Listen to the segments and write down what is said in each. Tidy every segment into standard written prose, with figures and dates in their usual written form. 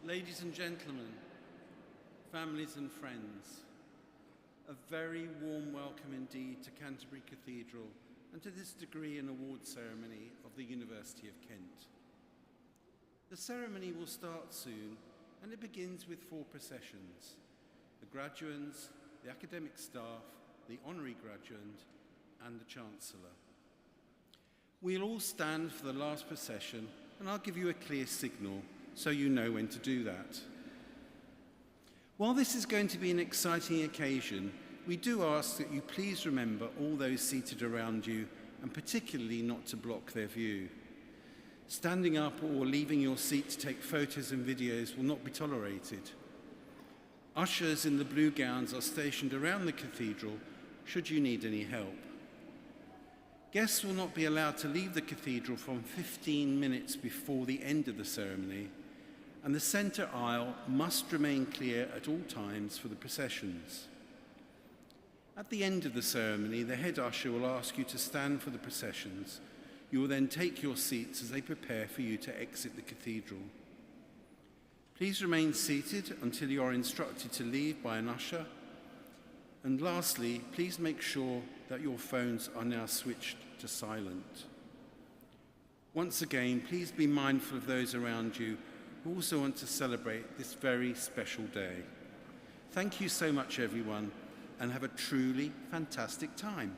Ladies and gentlemen, families and friends, a very warm welcome indeed to Canterbury Cathedral and to this degree and award ceremony of the University of Kent. The ceremony will start soon, and it begins with 4 processions: the graduands, the academic staff, the honorary graduand, and the Chancellor. We'll all stand for the last procession, and I'll give you a clear signal so you know when to do that. While this is going to be an exciting occasion, we do ask that you please remember all those seated around you, and particularly not to block their view. Standing up or leaving your seat to take photos and videos will not be tolerated. Ushers in the blue gowns are stationed around the cathedral should you need any help. Guests will not be allowed to leave the cathedral from 15 minutes before the end of the ceremony, and the centre aisle must remain clear at all times for the processions. At the end of the ceremony, the head usher will ask you to stand for the processions. You will then take your seats as they prepare for you to exit the cathedral. Please remain seated until you are instructed to leave by an usher. And lastly, please make sure that your phones are now switched to silent. Once again, please be mindful of those around you who also want to celebrate this very special day. Thank you so much, everyone, and have a truly fantastic time.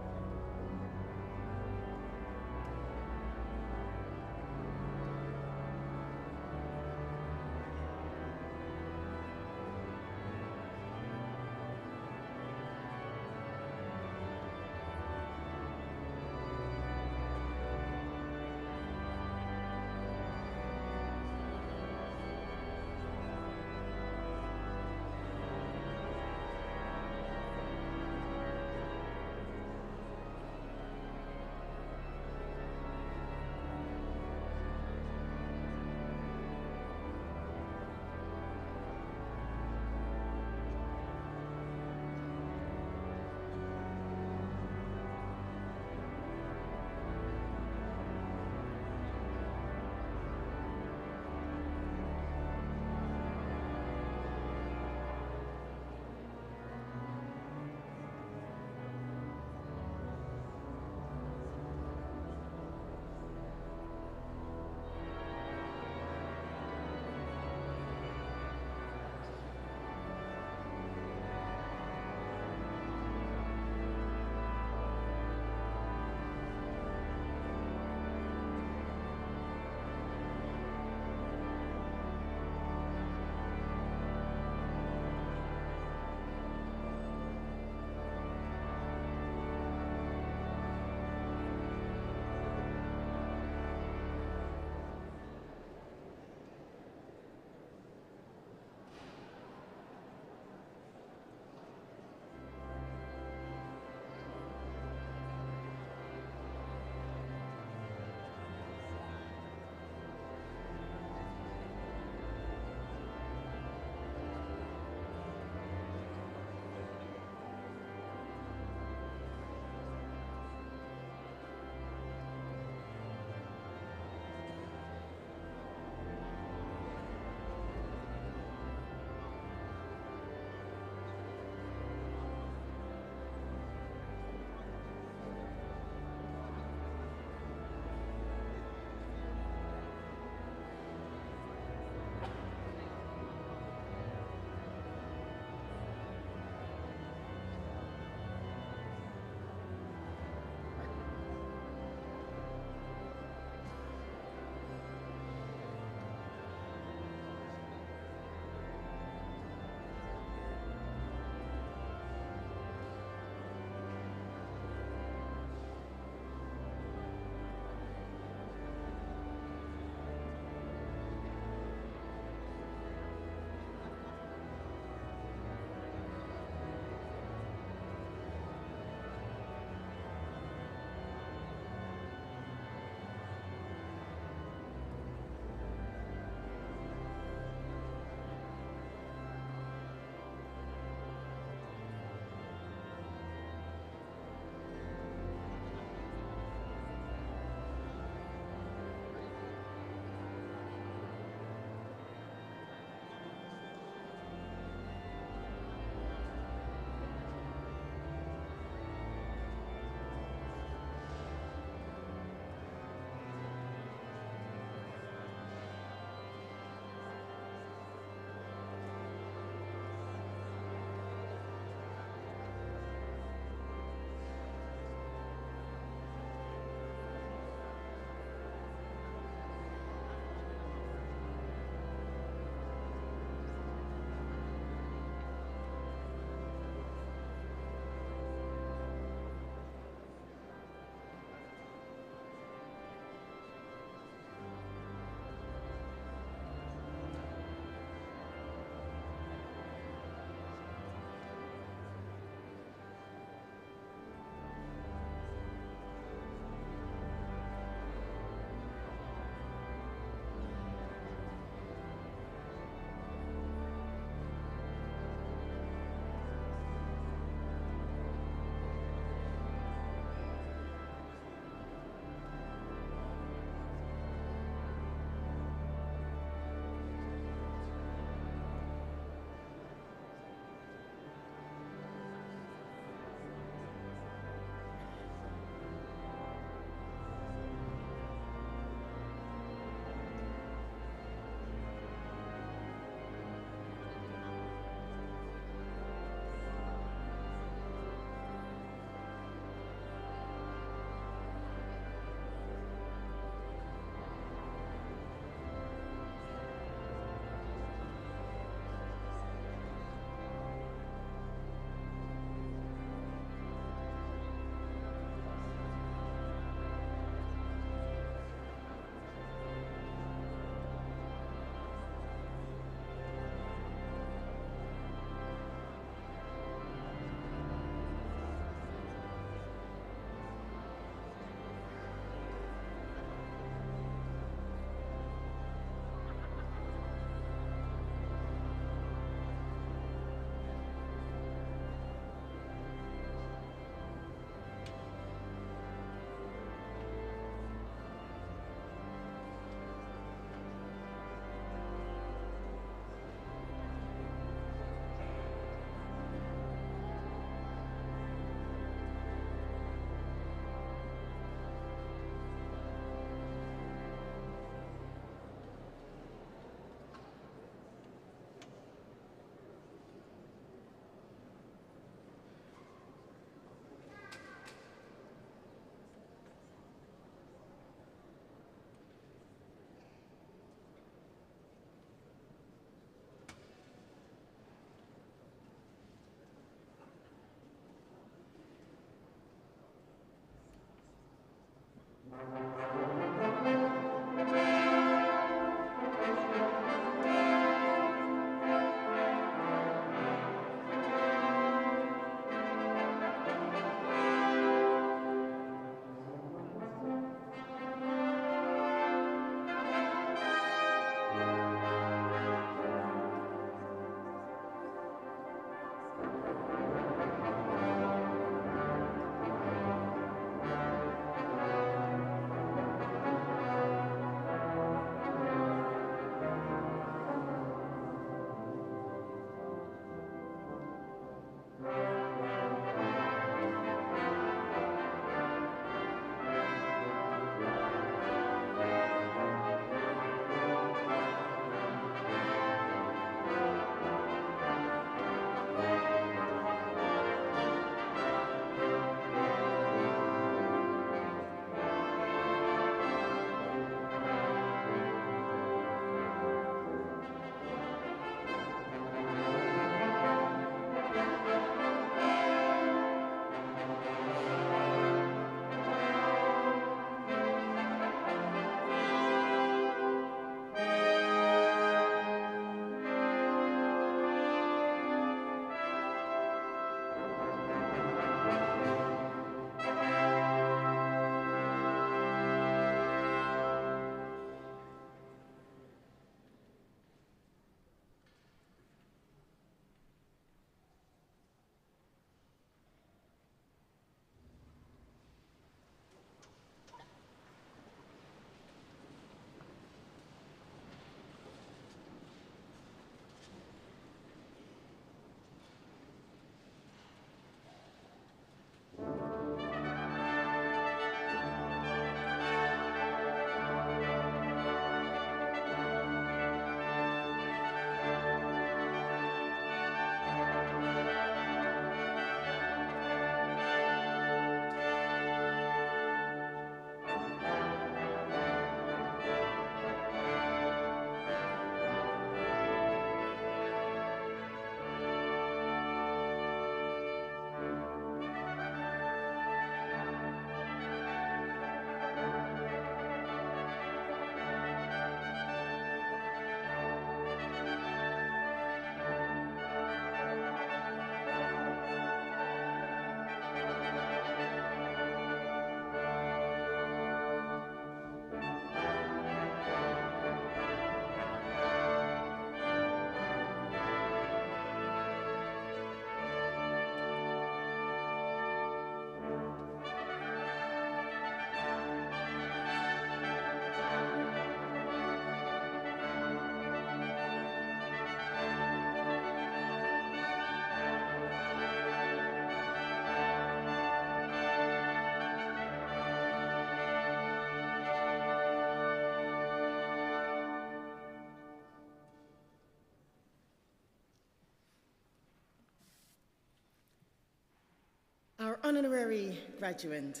Honorary graduand,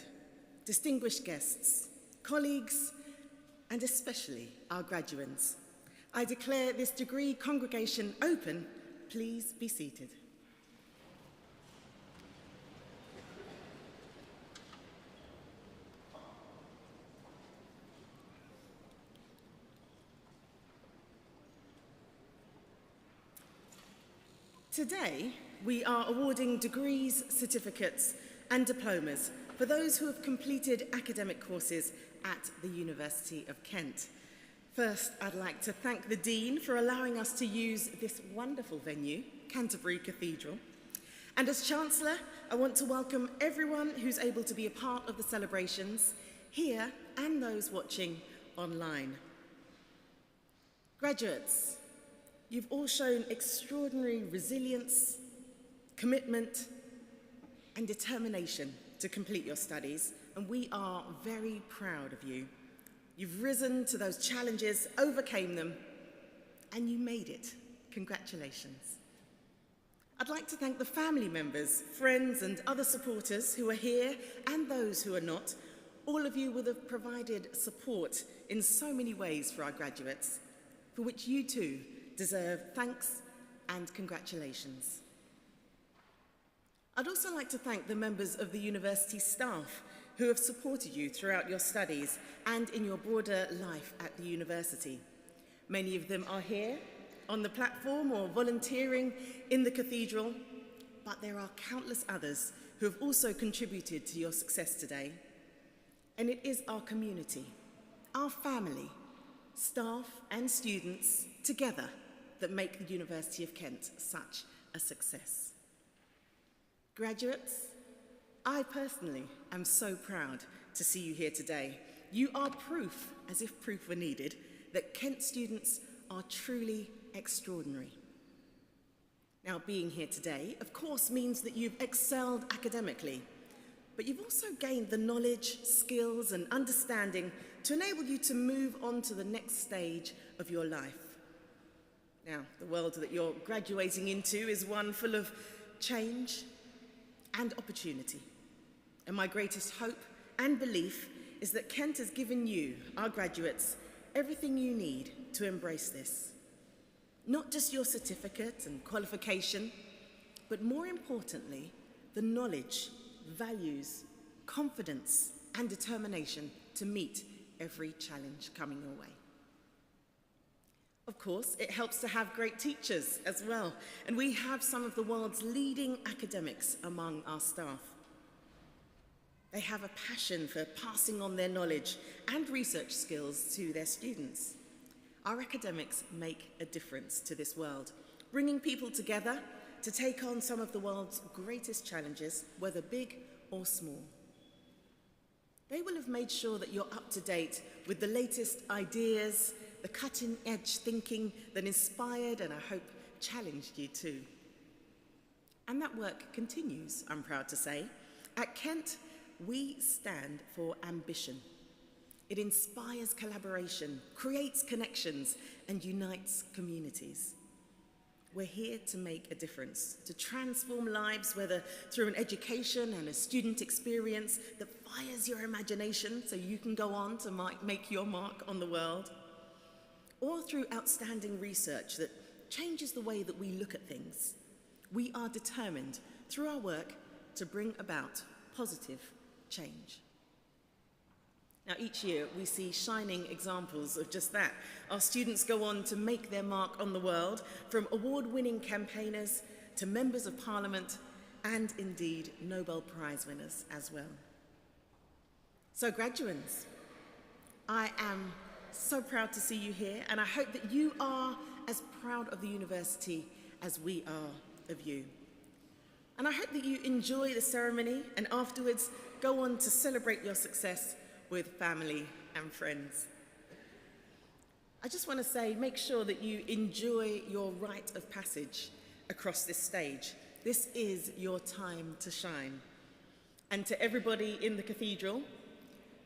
distinguished guests, colleagues, and especially our graduands, I declare this degree congregation open. Please be seated. Today, we are awarding degrees, certificates, and diplomas for those who have completed academic courses at the University of Kent. First, I'd like to thank the Dean for allowing us to use this wonderful venue, Canterbury Cathedral. And as Chancellor, I want to welcome everyone who's able to be a part of the celebrations here and those watching online. Graduates, you've all shown extraordinary resilience, commitment, and determination to complete your studies, and we are very proud of you. You've risen to those challenges, overcame them, and you made it. Congratulations. I'd like to thank the family members, friends, and other supporters who are here and those who are not. All of you will have provided support in so many ways for our graduates, for which you too deserve thanks and congratulations. I'd also like to thank the members of the university staff who have supported you throughout your studies and in your broader life at the university. Many of them are here on the platform or volunteering in the cathedral, but there are countless others who have also contributed to your success today. And it is our community, our family, staff and students together that make the University of Kent such a success. Graduates, I personally am so proud to see you here today. You are proof, as if proof were needed, that Kent students are truly extraordinary. Now, being here today, of course, means that you've excelled academically, but you've also gained the knowledge, skills, and understanding to enable you to move on to the next stage of your life. Now, the world that you're graduating into is one full of change and opportunity. And my greatest hope and belief is that Kent has given you, our graduates, everything you need to embrace this. Not just your certificate and qualification, but more importantly, the knowledge, values, confidence, and determination to meet every challenge coming your way. Of course, it helps to have great teachers as well, and we have some of the world's leading academics among our staff. They have a passion for passing on their knowledge and research skills to their students. Our academics make a difference to this world, bringing people together to take on some of the world's greatest challenges, whether big or small. They will have made sure that you're up to date with the latest ideas, the cutting-edge thinking that inspired and I hope challenged you too. And that work continues, I'm proud to say. At Kent, we stand for ambition. It inspires collaboration, creates connections, and unites communities. We're here to make a difference, to transform lives, whether through an education and a student experience that fires your imagination so you can go on to make your mark on the world, or through outstanding research that changes the way that we look at things. We are determined, through our work, to bring about positive change. Now, each year we see shining examples of just that. Our students go on to make their mark on the world, from award-winning campaigners to members of Parliament and indeed Nobel Prize winners as well. So graduates, I am so proud to see you here, and I hope that you are as proud of the university as we are of you. And I hope that you enjoy the ceremony and afterwards go on to celebrate your success with family and friends. I just want to say, make sure that you enjoy your rite of passage across this stage. This is your time to shine. And to everybody in the cathedral,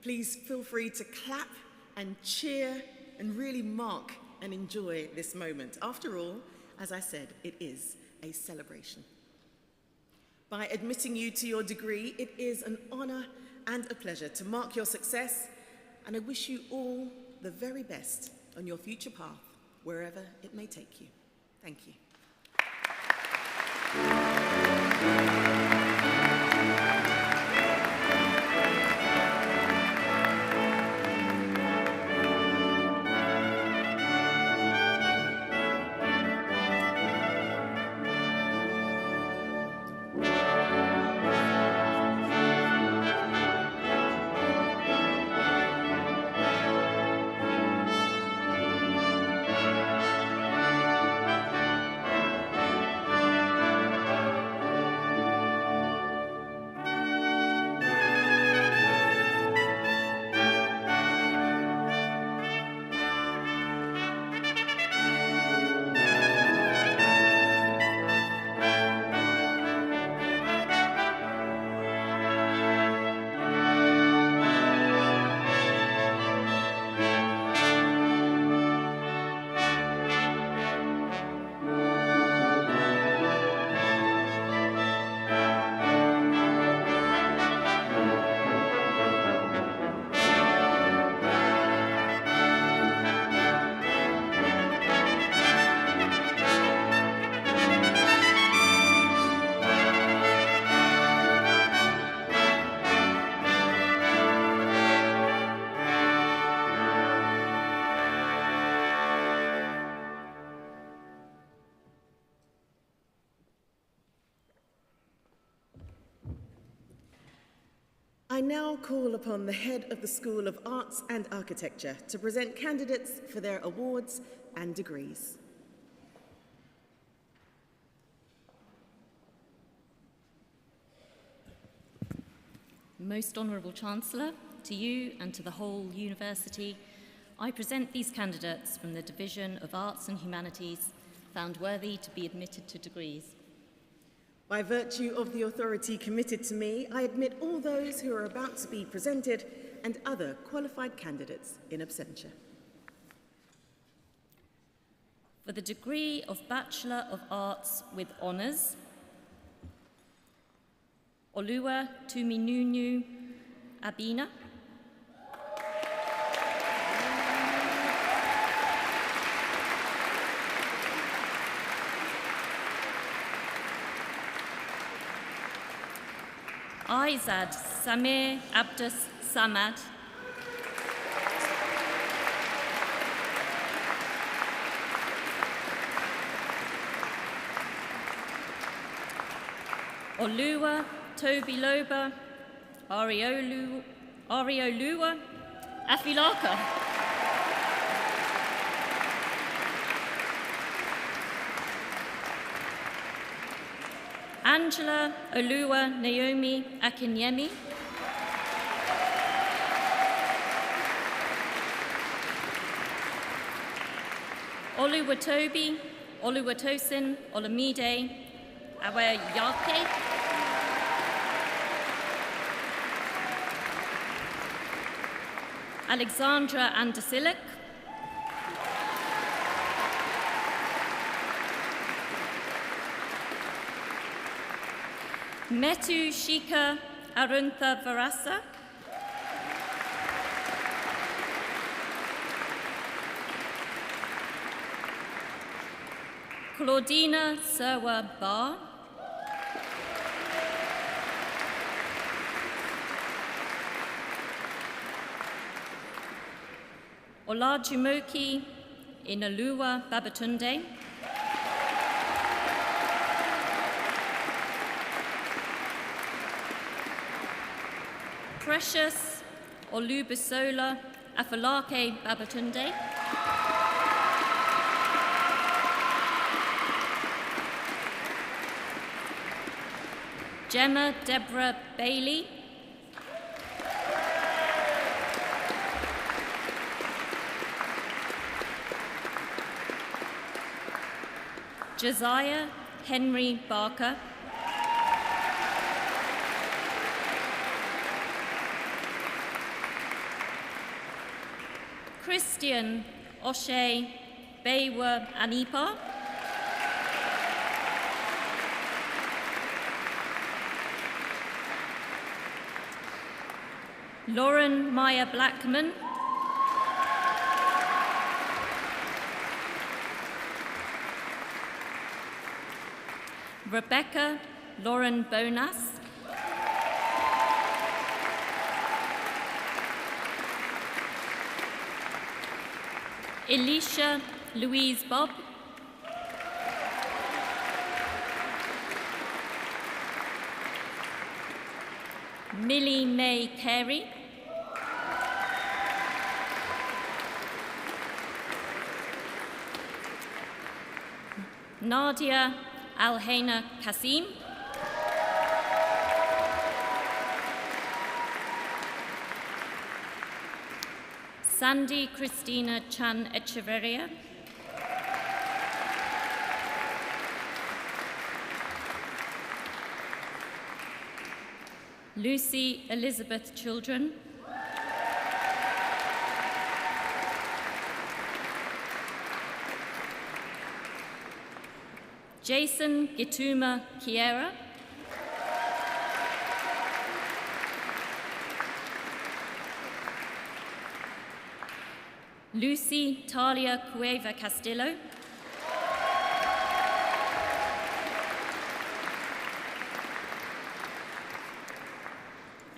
please feel free to clap and cheer and really mark and enjoy this moment. After all, as I said, it is a celebration. By admitting you to your degree, it is an honour and a pleasure to mark your success, and I wish you all the very best on your future path, wherever it may take you. Thank you. I now call upon the head of the School of Arts and Architecture to present candidates for their awards and degrees. Most Honourable Chancellor, to you and to the whole University, I present these candidates from the Division of Arts and Humanities found worthy to be admitted to degrees. By virtue of the authority committed to me, I admit all those who are about to be presented and other qualified candidates in absentia. For the degree of Bachelor of Arts with Honours, Olua Tuminunu Abina. Aizad Samir Abdus Samad. Olua Tobiloba Ariolua Afilaka. Angela Olua Naomi Akinyemi. Oluwatobi Oluwatosin Olamide Awayake. Alexandra Andasilik. Metu Shika Aruntha Varasa. Claudina Serwa Bar. Olajumoki Inalua Babatunde. Precious Olubisola Afalake Babatunde. Gemma Deborah Bailey. Josiah Henry Barker. Christian O'Shea Baywa Anipa. Lauren Maya Blackman, Rebecca Lauren Bonas, Elisha Louise Bob, Millie May Carey, Nadia Alhaina Kasim, Sandy Christina Chan Echeverria, Lucy Elizabeth Children, Jason Gituma Kiera, Lucy Talia Cueva Castillo,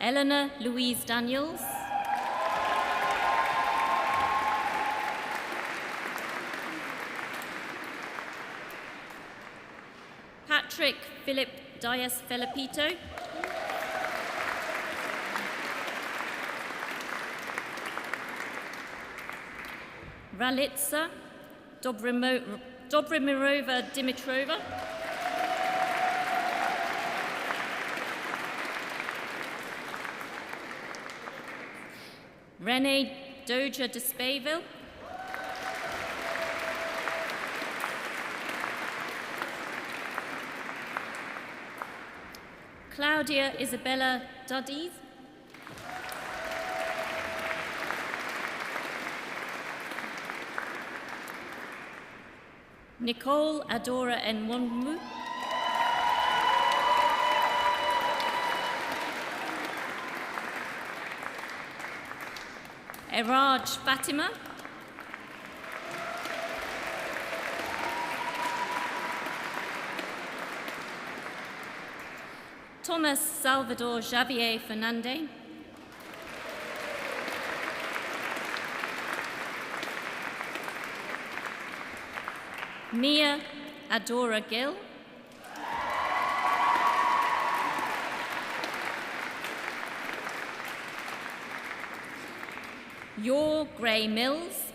Eleanor Louise Daniels, Patrick Philip Dias Felipito, Ralitsa Dobrimirova Dimitrova, Renee Doja Despaville, Claudia Isabella Duddies, Nicole Adora Nwanmu, Eraj Fatima, Thomas Salvador Javier Fernandez, Mia Adora Gill, Yor Gray Mills,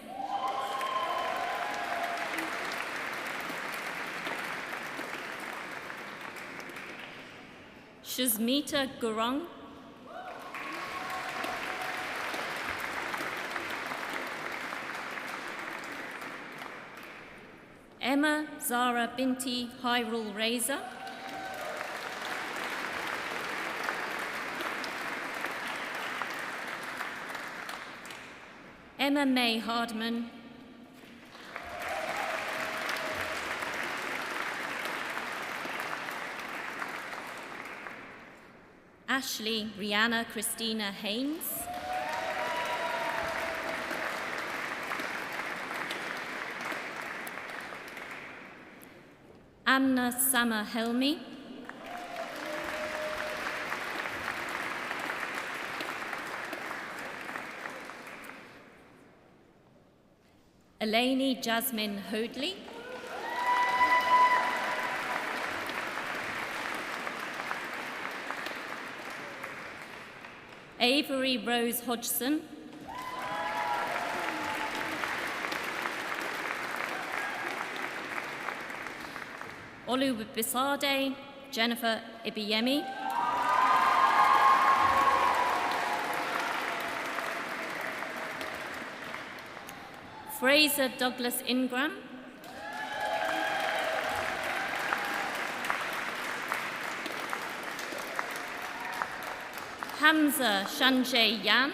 Shazmita Gurung, Emma Zara Binti Hyrule Reza, Emma May Hardman, Ashley Rihanna Christina Haynes, Amna Sama Helmi, Eleni Jasmine Hoadley, Avery Rose Hodgson, Oluwabisade Jennifer Ibiyemi, Fraser Douglas Ingram, Hamza Shanjay Yan,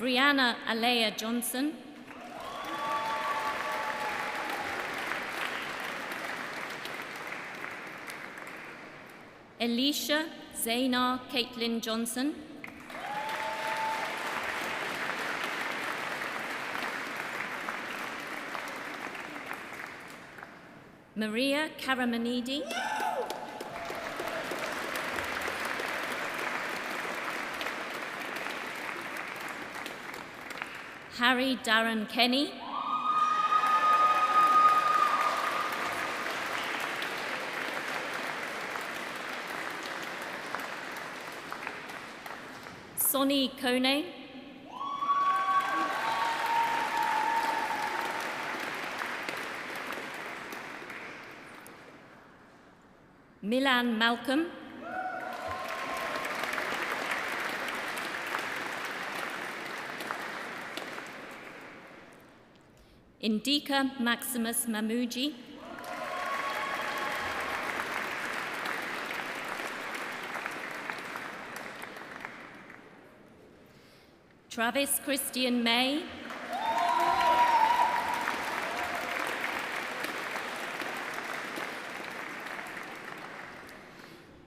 Brianna Alea Johnson, Elisha Zaynar Caitlin Johnson. Maria Karamanidi. Harry Darren Kenny. Sonny Kone. Milan Malcolm. Indika Maximus Mamuji. Travis Christian May.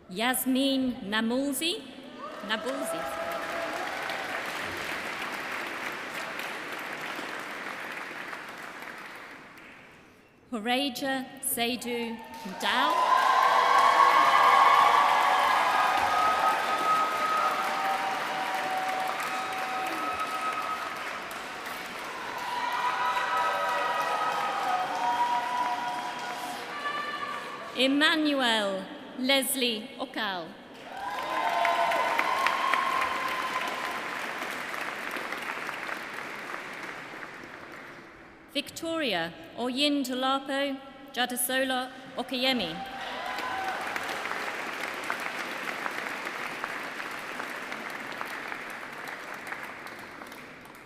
Yasmin Nabulsi. Horaja Seydu Dao. Emmanuel Leslie Okal. Victoria Oyin Tulapo Jadasola Okayemi.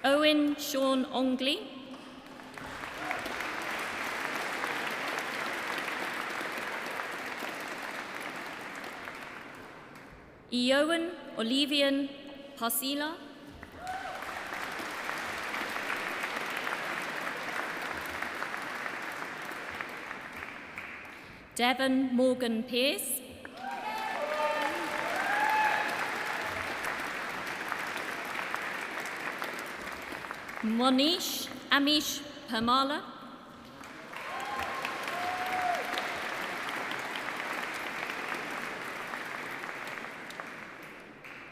Owen Sean Ongley. Iowan Olivian Pasila. Devon Morgan Pierce. Monish Amish Pamala.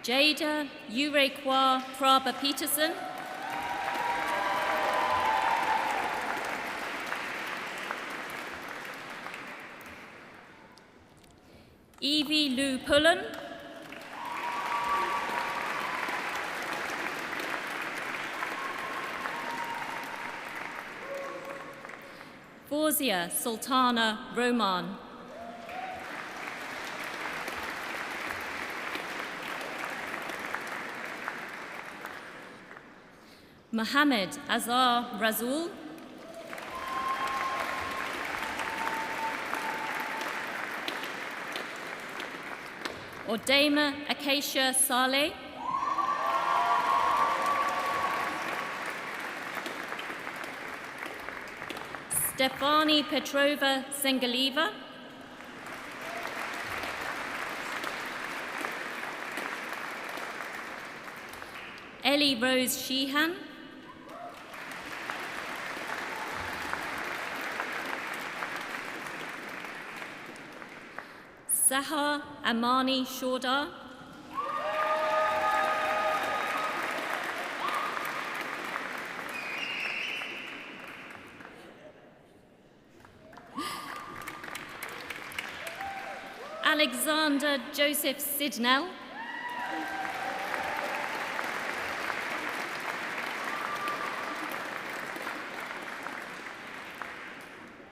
Jada Urekwa Prabha Peterson. Evie Lou Pullen. Fawzia Sultana Roman. Mohammed Azhar Razul. Ordema Acacia Saleh. Stefani Petrova Sengaliva. Ellie Rose Sheehan. Sahar Amani Shordar. Alexander Joseph Sidnell.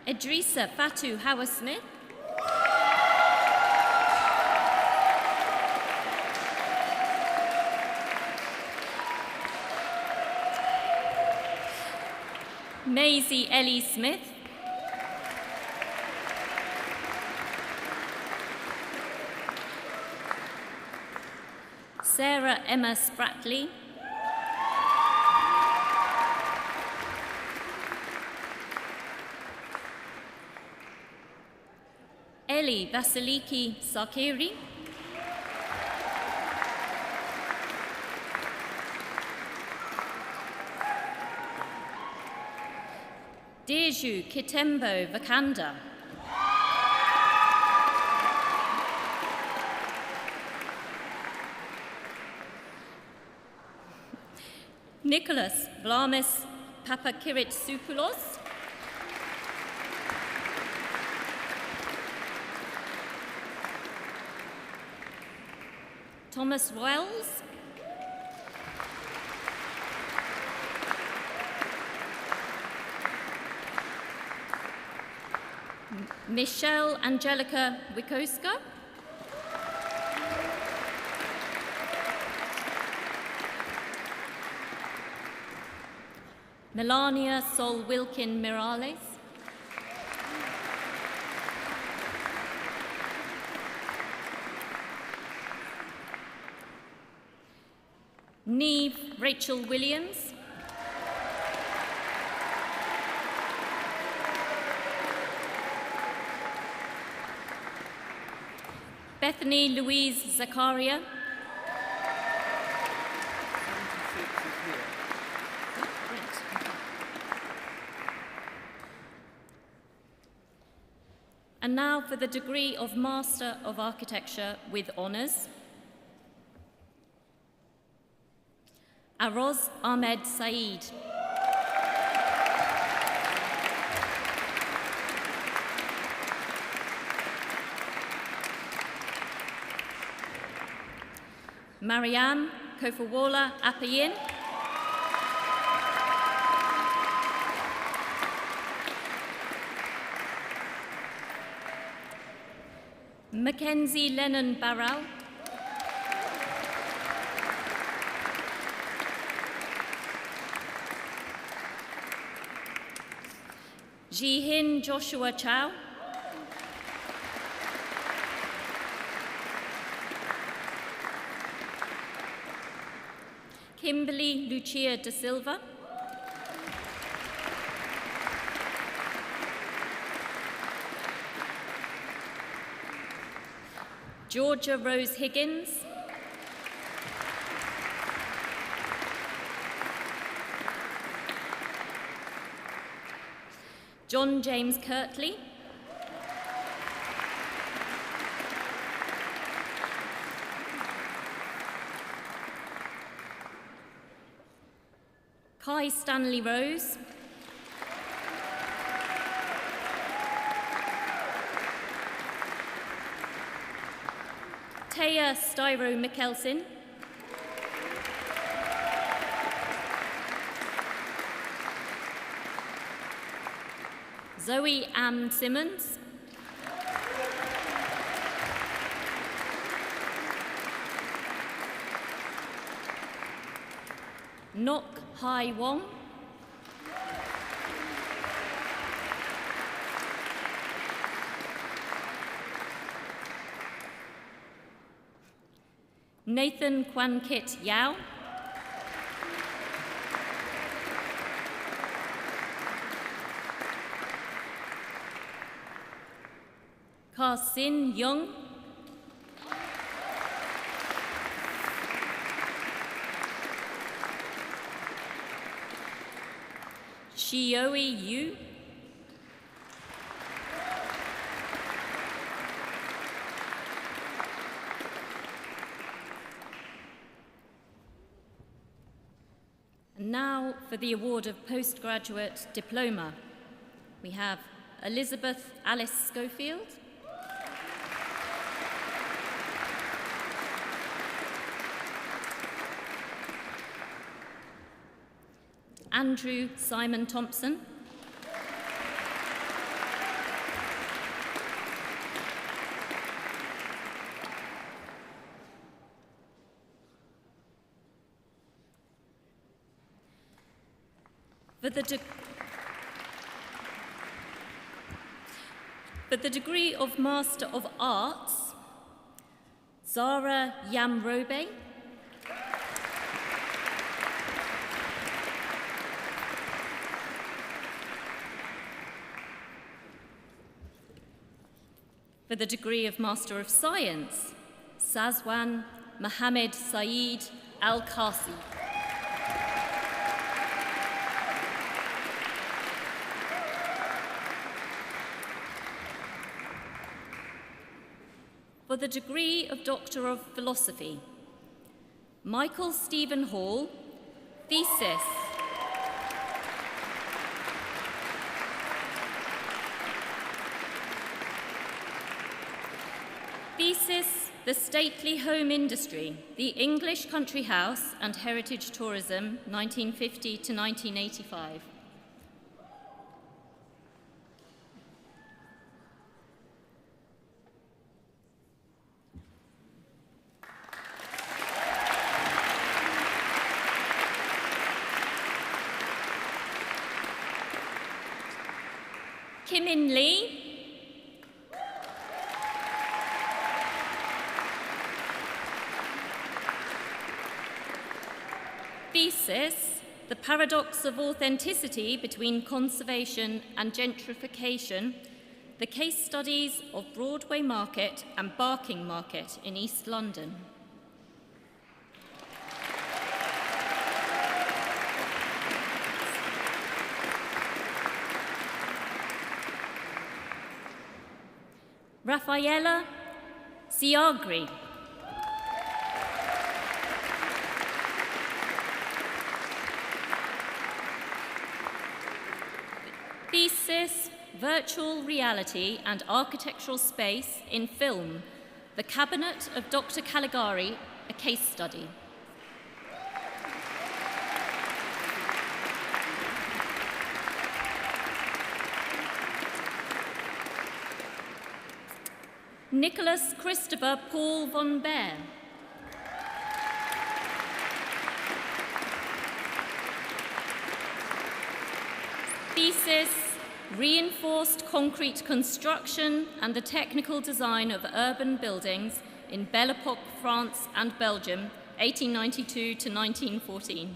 Idrissa Fatu Hawa-Smith. Maisie Ellie Smith. Sarah Emma Spratley. Eli Vasiliki Sakiri, Deju Kitembo Vakanda, Nicholas Vlamis Papakiritsopoulos, Thomas Wells, Michelle Angelica Wikoska, Melania Sol Wilkin Mirales, Neve Rachel Williams, Bethany Louise Zakaria, 76 is here. And now for the degree of Master of Architecture with honours. Aroz Ahmed Saeed. Mariam Kofawola Apayin. Mackenzie Lennon Barrow. Jihin Joshua Chow. Kimberly Lucia da Silva. Georgia Rose Higgins. John James Kirtley. Kai Stanley Rose. Taya Styro Mikkelsen. Zoe Ann Simmons. Nok Hai Wong. Nathan Kwan Kit Yao. Ka Sin Young. Shioi Yu. And now for the award of postgraduate diploma. We have Elizabeth Alice Schofield. Andrew Simon Thompson. For the degree of Master of Arts, Zara Yamrobe. For the degree of Master of Science, Sazwan Mohammed Saeed Al-Kasi. For the degree of Doctor of Philosophy, Michael Stephen Hall, thesis. Thesis, The Stately Home Industry, the English Country House and Heritage Tourism, 1950 to 1985. Kim In Lee. Thesis, The Paradox of Authenticity Between Conservation and Gentrification, the Case Studies of Broadway Market and Barking Market in East London. Raffaella Siagri. Thesis, Virtual Reality and Architectural Space in Film, The Cabinet of Dr. Caligari, a Case Study. Nicholas Christopher Paul von Behr. Thesis, Reinforced Concrete Construction and the Technical Design of Urban Buildings in Belle Epoque, France and Belgium, 1892 to 1914.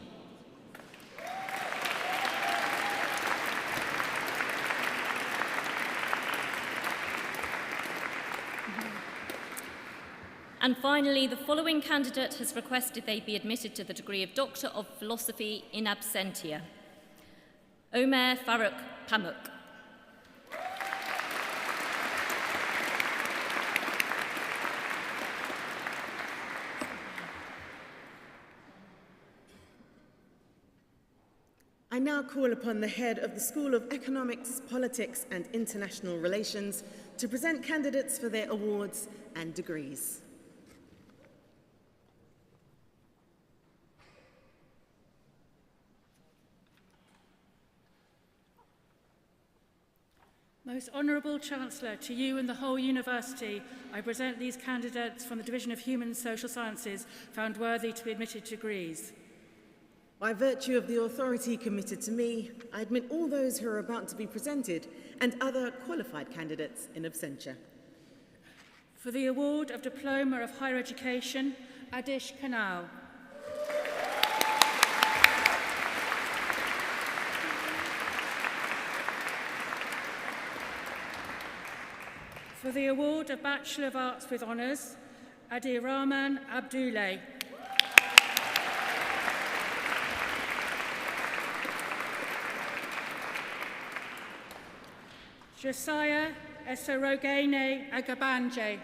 And finally, the following candidate has requested they be admitted to the degree of Doctor of Philosophy in absentia. Omer Farooq Pamuk. I now call upon the head of the School of Economics, Politics and International Relations to present candidates for their awards and degrees. Most Honourable Chancellor, to you and the whole University, I present these candidates from the Division of Human and Social Sciences found worthy to be admitted to degrees. By virtue of the authority committed to me, I admit all those who are about to be presented and other qualified candidates in absentia. For the award of Diploma of Higher Education, Adish Kanal. For the award of Bachelor of Arts with Honours, Adir Rahman Abdullah. Josiah Esorogene Agabanje.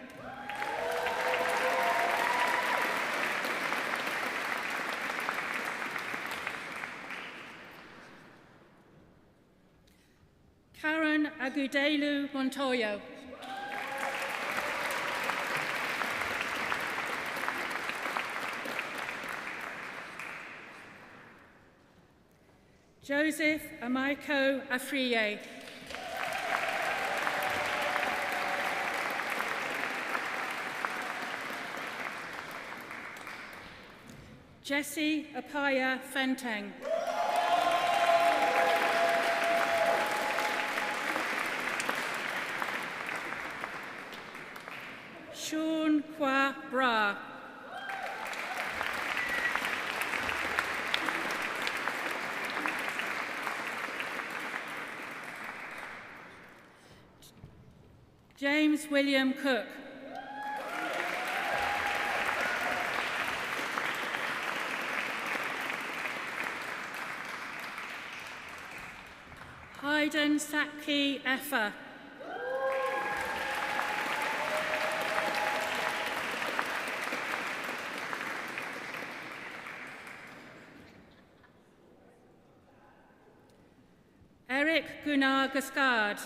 Karen Agudelu Montoyo. Joseph Amaiko Afriye. Jesse Apaya Fenteng. Sean Kwa Bra. James William Cook. Hayden Saki Effa. Eric Gunnar Gaskard.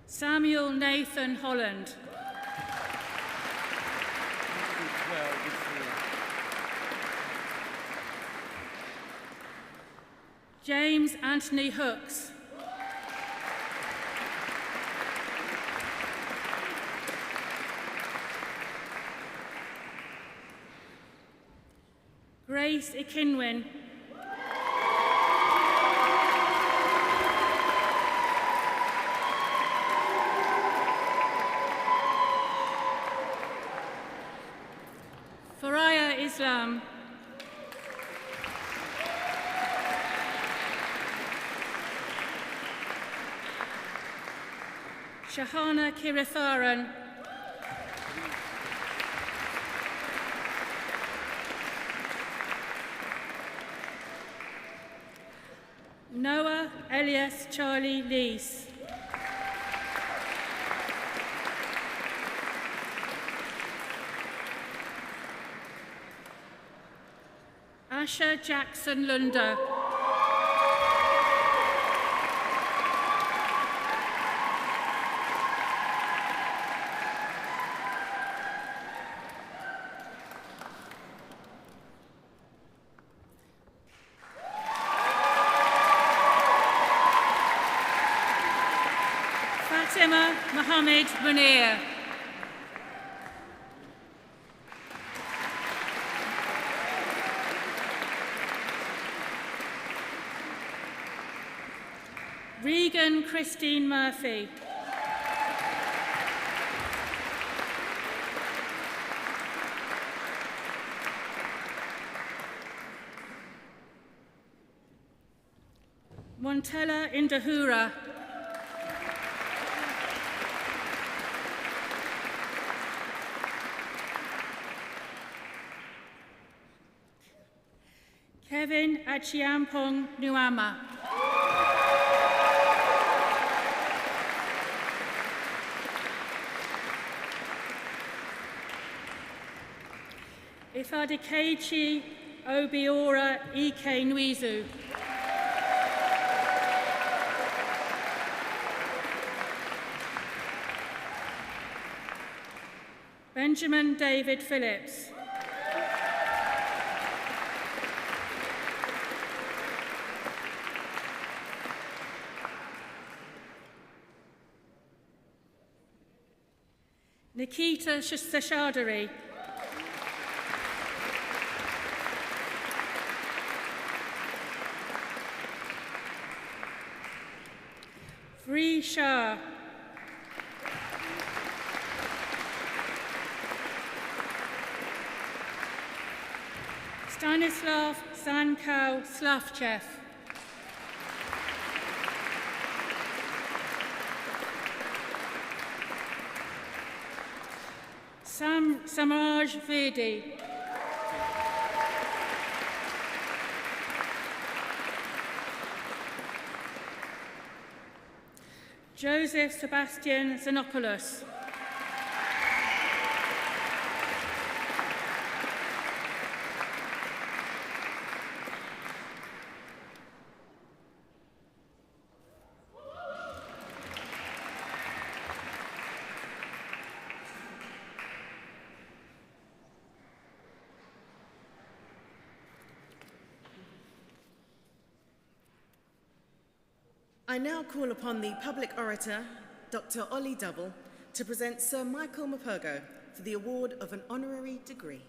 Samuel Nathan Holland. James Anthony Hooks. Grace Ikinwin. Faraya Islam. Shahana Kiritharan. Noah Elias Charlie Lees. Asher Jackson Lunder. Fatima Mohammed Munir. Regan Christine Murphy. Montella Indahura. Kevin Achiampong Nuama. Ifadikechi Obiora Ike Nwizu. Benjamin David Phillips. Nikita Seshadari. Vree Shah. Stanislav Sankau Slavchev. Samaj Vedi. Joseph Sebastian Xenopoulos. I now call upon the public orator, Dr. Ollie Double, to present Sir Michael Morpurgo for the award of an honorary degree.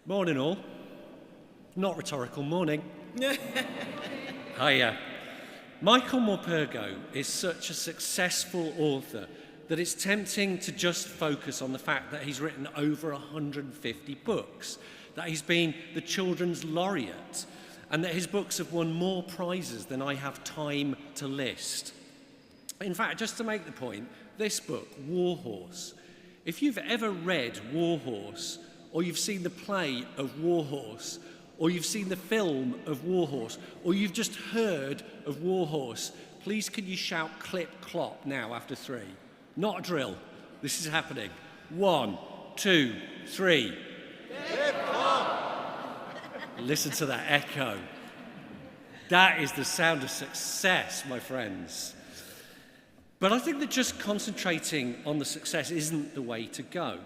Morning all. Not rhetorical. Morning. Hiya. Michael Morpurgo is such a successful author that it's tempting to just focus on the fact that he's written over 150 books, that he's been the Children's Laureate, and that his books have won more prizes than I have time to list. In fact, just to make the point, this book, Warhorse, if you've ever read Warhorse, or you've seen the play of Warhorse, or you've seen the film of Warhorse, or you've just heard of Warhorse, please can you shout clip clop now after 3? Not a drill. This is happening. 1, 2, 3. Clip clop! Listen to that echo. That is the sound of success, my friends. But I think that just concentrating on the success isn't the way to go.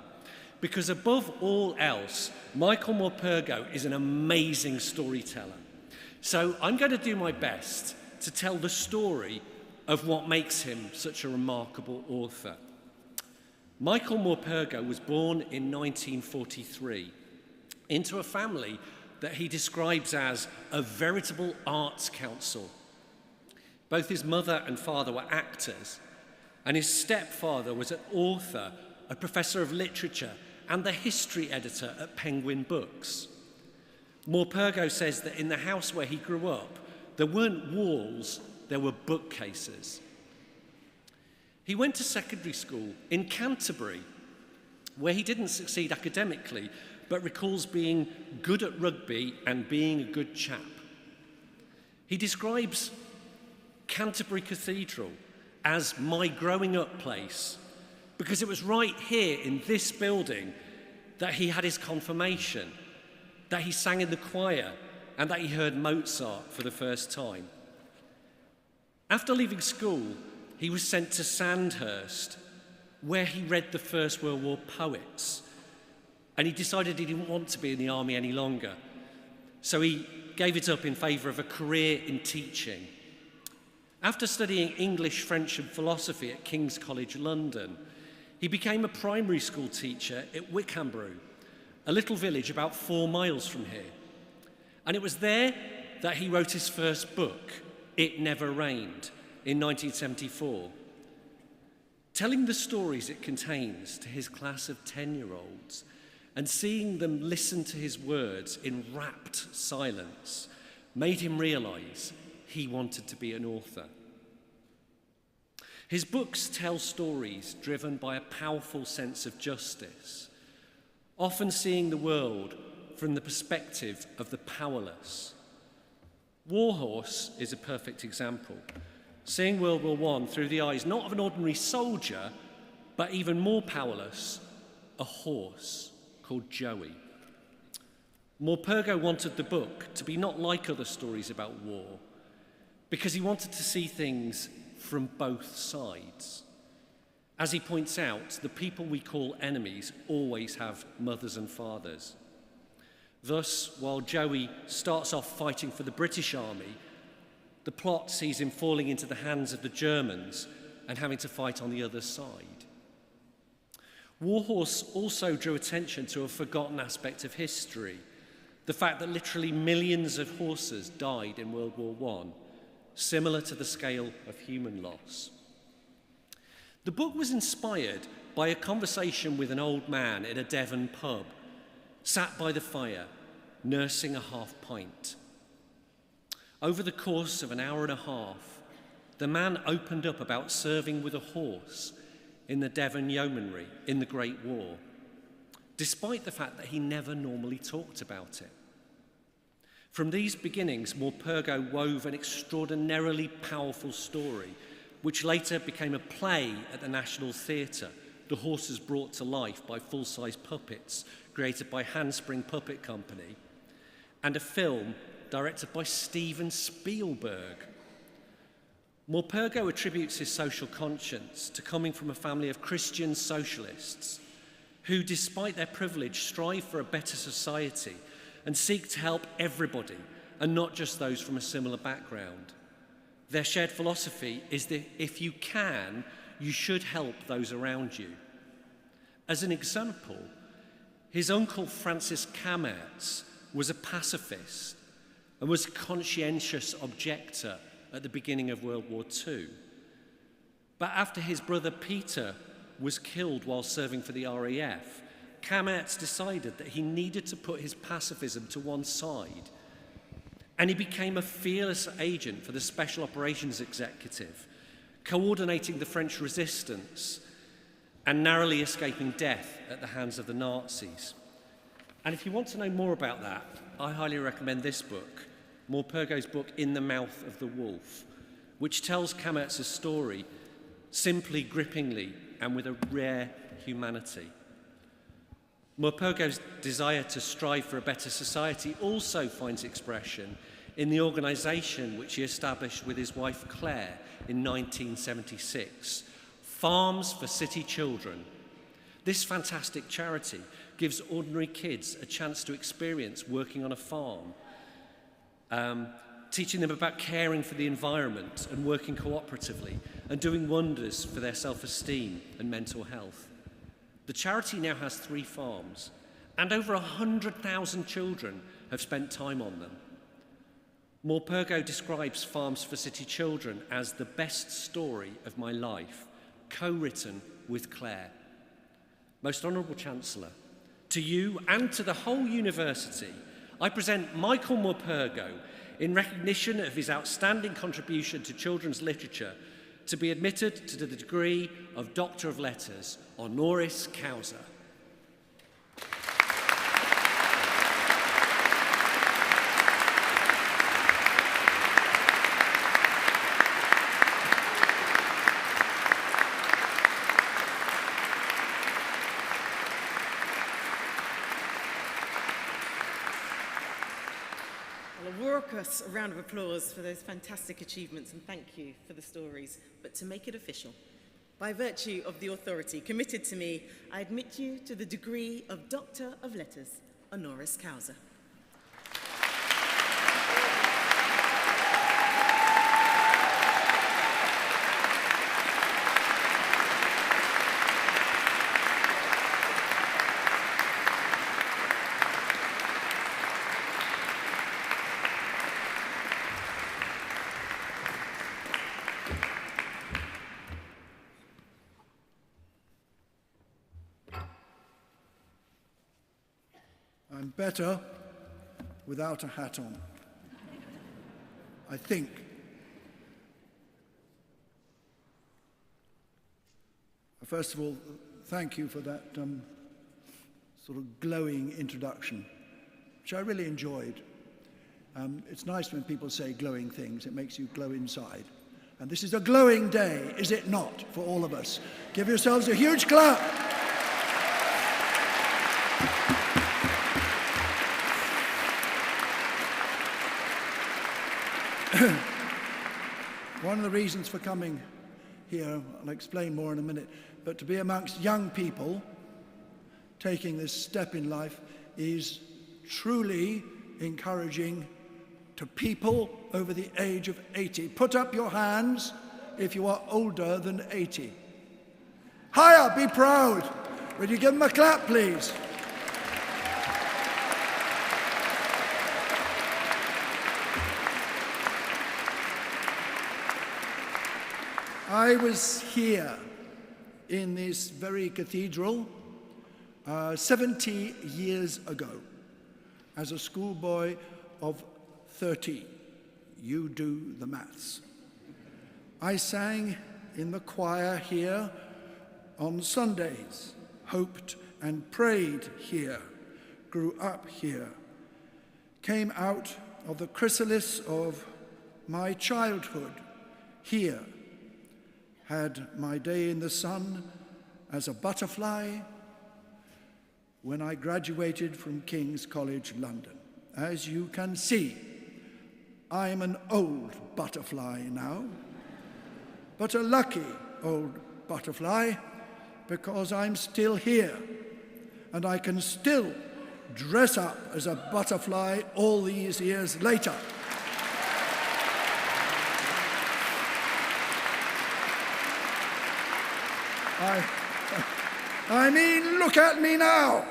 Because above all else, Michael Morpurgo is an amazing storyteller. So I'm going to do my best to tell the story of what makes him such a remarkable author. Michael Morpurgo was born in 1943 into a family that he describes as a veritable arts council. Both his mother and father were actors, and his stepfather was an author, a professor of literature, and the history editor at Penguin Books. Morpurgo says that in the house where he grew up, there weren't walls, there were bookcases. He went to secondary school in Canterbury, where he didn't succeed academically, but recalls being good at rugby and being a good chap. He describes Canterbury Cathedral as my growing up place, because it was right here in this building that he had his confirmation, that he sang in the choir, and that he heard Mozart for the first time. After leaving school, he was sent to Sandhurst, where he read the First World War poets, and he decided he didn't want to be in the army any longer. So he gave it up in favour of a career in teaching. After studying English, French and philosophy at King's College London, he became a primary school teacher at Wickhambrew, a little village about 4 miles from here. And it was there that he wrote his first book, It Never Rained, in 1974, telling the stories it contains to his class of 10-year-olds and seeing them listen to his words in rapt silence made him realise he wanted to be an author. His books tell stories driven by a powerful sense of justice, often seeing the world from the perspective of the powerless. Warhorse is a perfect example, seeing World War I through the eyes not of an ordinary soldier, but even more powerless, a horse called Joey. Morpurgo wanted the book to be not like other stories about war, because he wanted to see things from both sides. As he points out, the people we call enemies always have mothers and fathers. Thus, while Joey starts off fighting for the British Army, the plot sees him falling into the hands of the Germans and having to fight on the other side. Warhorse also drew attention to a forgotten aspect of history, the fact that literally millions of horses died in World War I, similar to the scale of human loss. The book was inspired by a conversation with an old man in a Devon pub, sat by the fire, nursing a half pint. Over the course of an hour and a half, the man opened up about serving with a horse in the Devon Yeomanry in the Great War, despite the fact that he never normally talked about it. From these beginnings, Morpurgo wove an extraordinarily powerful story, which later became a play at the National Theatre, the horses brought to life by full-size puppets created by Handspring Puppet Company, and a film directed by Steven Spielberg. Morpurgo attributes his social conscience to coming from a family of Christian socialists who, despite their privilege, strive for a better society and seek to help everybody and not just those from a similar background. Their shared philosophy is that if you can, you should help those around you. As an example, his uncle Francis Cammertz was a pacifist and was a conscientious objector at the beginning of World War II. But after his brother Peter was killed while serving for the RAF, Camertz decided that he needed to put his pacifism to one side, and he became a fearless agent for the Special Operations Executive, coordinating the French resistance and narrowly escaping death at the hands of the Nazis. And if you want to know more about that, I highly recommend this book, Morpurgo's book, In the Mouth of the Wolf, which tells Camertz's story simply, grippingly, and with a rare humanity. Morpurgo's desire to strive for a better society also finds expression in the organisation which he established with his wife Claire in 1976, Farms for City Children. This fantastic charity gives ordinary kids a chance to experience working on a farm, teaching them about caring for the environment and working cooperatively and doing wonders for their self-esteem and mental health. The charity now has 3 farms, and over 100,000 children have spent time on them. Morpurgo describes Farms for City Children as the best story of my life, co-written with Claire. Most Honourable Chancellor, to you and to the whole university, I present Michael Morpurgo in recognition of his outstanding contribution to children's literature to be admitted to the degree of Doctor of Letters, honoris causa. A round of applause for those fantastic achievements, and thank you for the stories. But to make it official, by virtue of the authority committed to me, I admit you to the degree of Doctor of Letters, honoris causa. I'm better without a hat on, I think. First of all, thank you for that sort of glowing introduction, which I really enjoyed. It's nice when people say glowing things. It makes you glow inside. And this is a glowing day, is it not, for all of us? Give yourselves a huge clap. One of the reasons for coming here, I'll explain more in a minute, but to be amongst young people taking this step in life is truly encouraging to people over the age of 80. Put up your hands if you are older than 80. Higher, be proud. Would you give them a clap, please? I was here in this very cathedral 70 years ago as a schoolboy of 13. You do the maths. I sang in the choir here on Sundays, hoped and prayed here, grew up here, came out of the chrysalis of my childhood here, had my day in the sun as a butterfly when I graduated from King's College London. As you can see, I'm an old butterfly now, but a lucky old butterfly because I'm still here and I can still dress up as a butterfly all these years later. I mean, look at me now,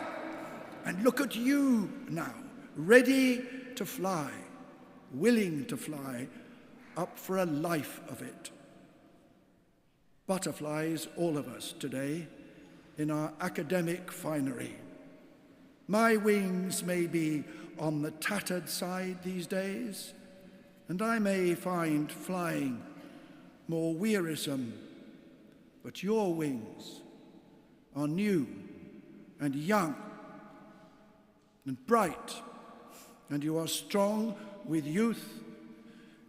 and look at you now. ready to fly, willing to fly, up for a life of it. Butterflies, all of us today, in our academic finery. My wings may be on the tattered side these days, and I may find flying more wearisome, but your wings are new and young and bright, and you are strong with youth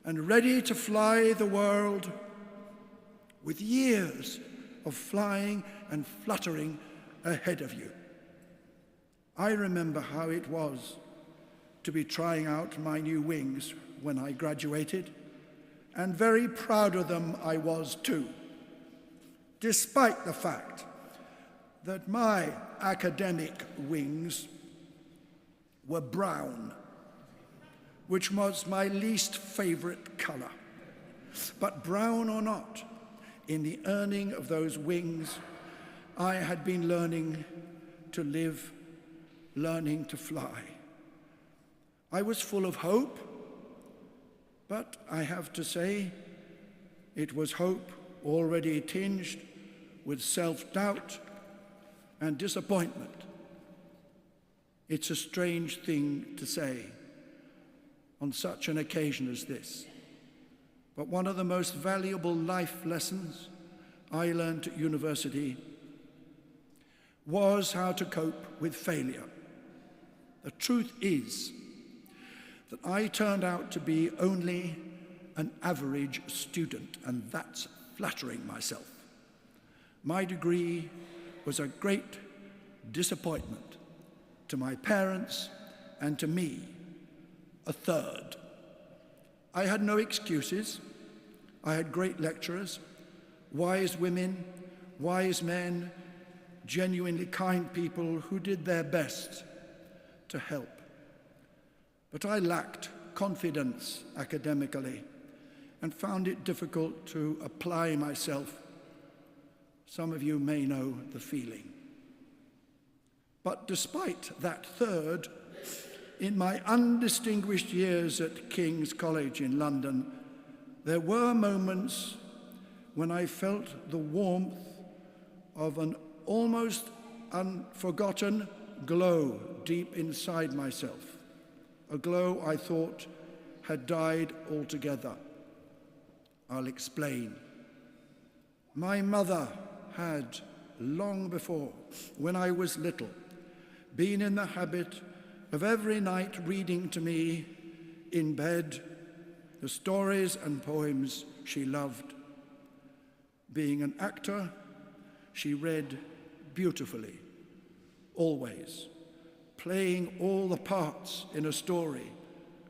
and ready to fly the world with years of flying and fluttering ahead of you. I remember how it was to be trying out my new wings when I graduated, and very proud of them I was too, despite the fact that my academic wings were brown, which was my least favorite color. But brown or not, in the earning of those wings, I had been learning to live, learning to fly. I was full of hope, but I have to say, it was hope already tinged with self-doubt and disappointment. It's a strange thing to say on such an occasion as this, but one of the most valuable life lessons I learned at university was how to cope with failure. The truth is that I turned out to be only an average student, and that's flattering myself. My degree was a great disappointment to my parents and to me, a third. I had no excuses. I had great lecturers, wise women, wise men, genuinely kind people who did their best to help. But I lacked confidence academically and found it difficult to apply myself. Some of you may know the feeling. But despite that third, in my undistinguished years at King's College in London, there were moments when I felt the warmth of an almost unforgotten glow deep inside myself, a glow I thought had died altogether. I'll explain. My mother had, long before, when I was little, been in the habit of every night reading to me in bed the stories and poems she loved. Being an actor, she read beautifully, always, playing all the parts in a story,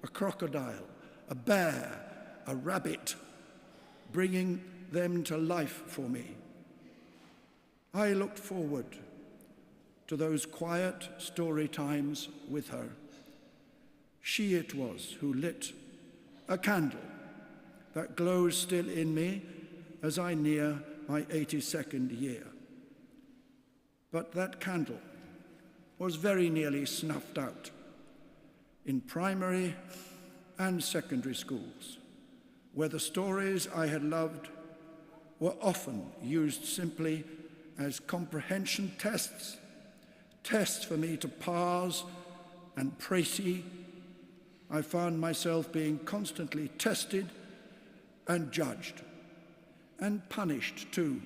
a crocodile, a bear, a rabbit, bringing them to life for me. I looked forward to those quiet story times with her. She it was who lit a candle that glows still in me as I near my 82nd year. But that candle was very nearly snuffed out in primary and secondary schools, where the stories I had loved were often used simply as comprehension tests for me to parse and précis. I found myself being constantly tested and judged, and punished too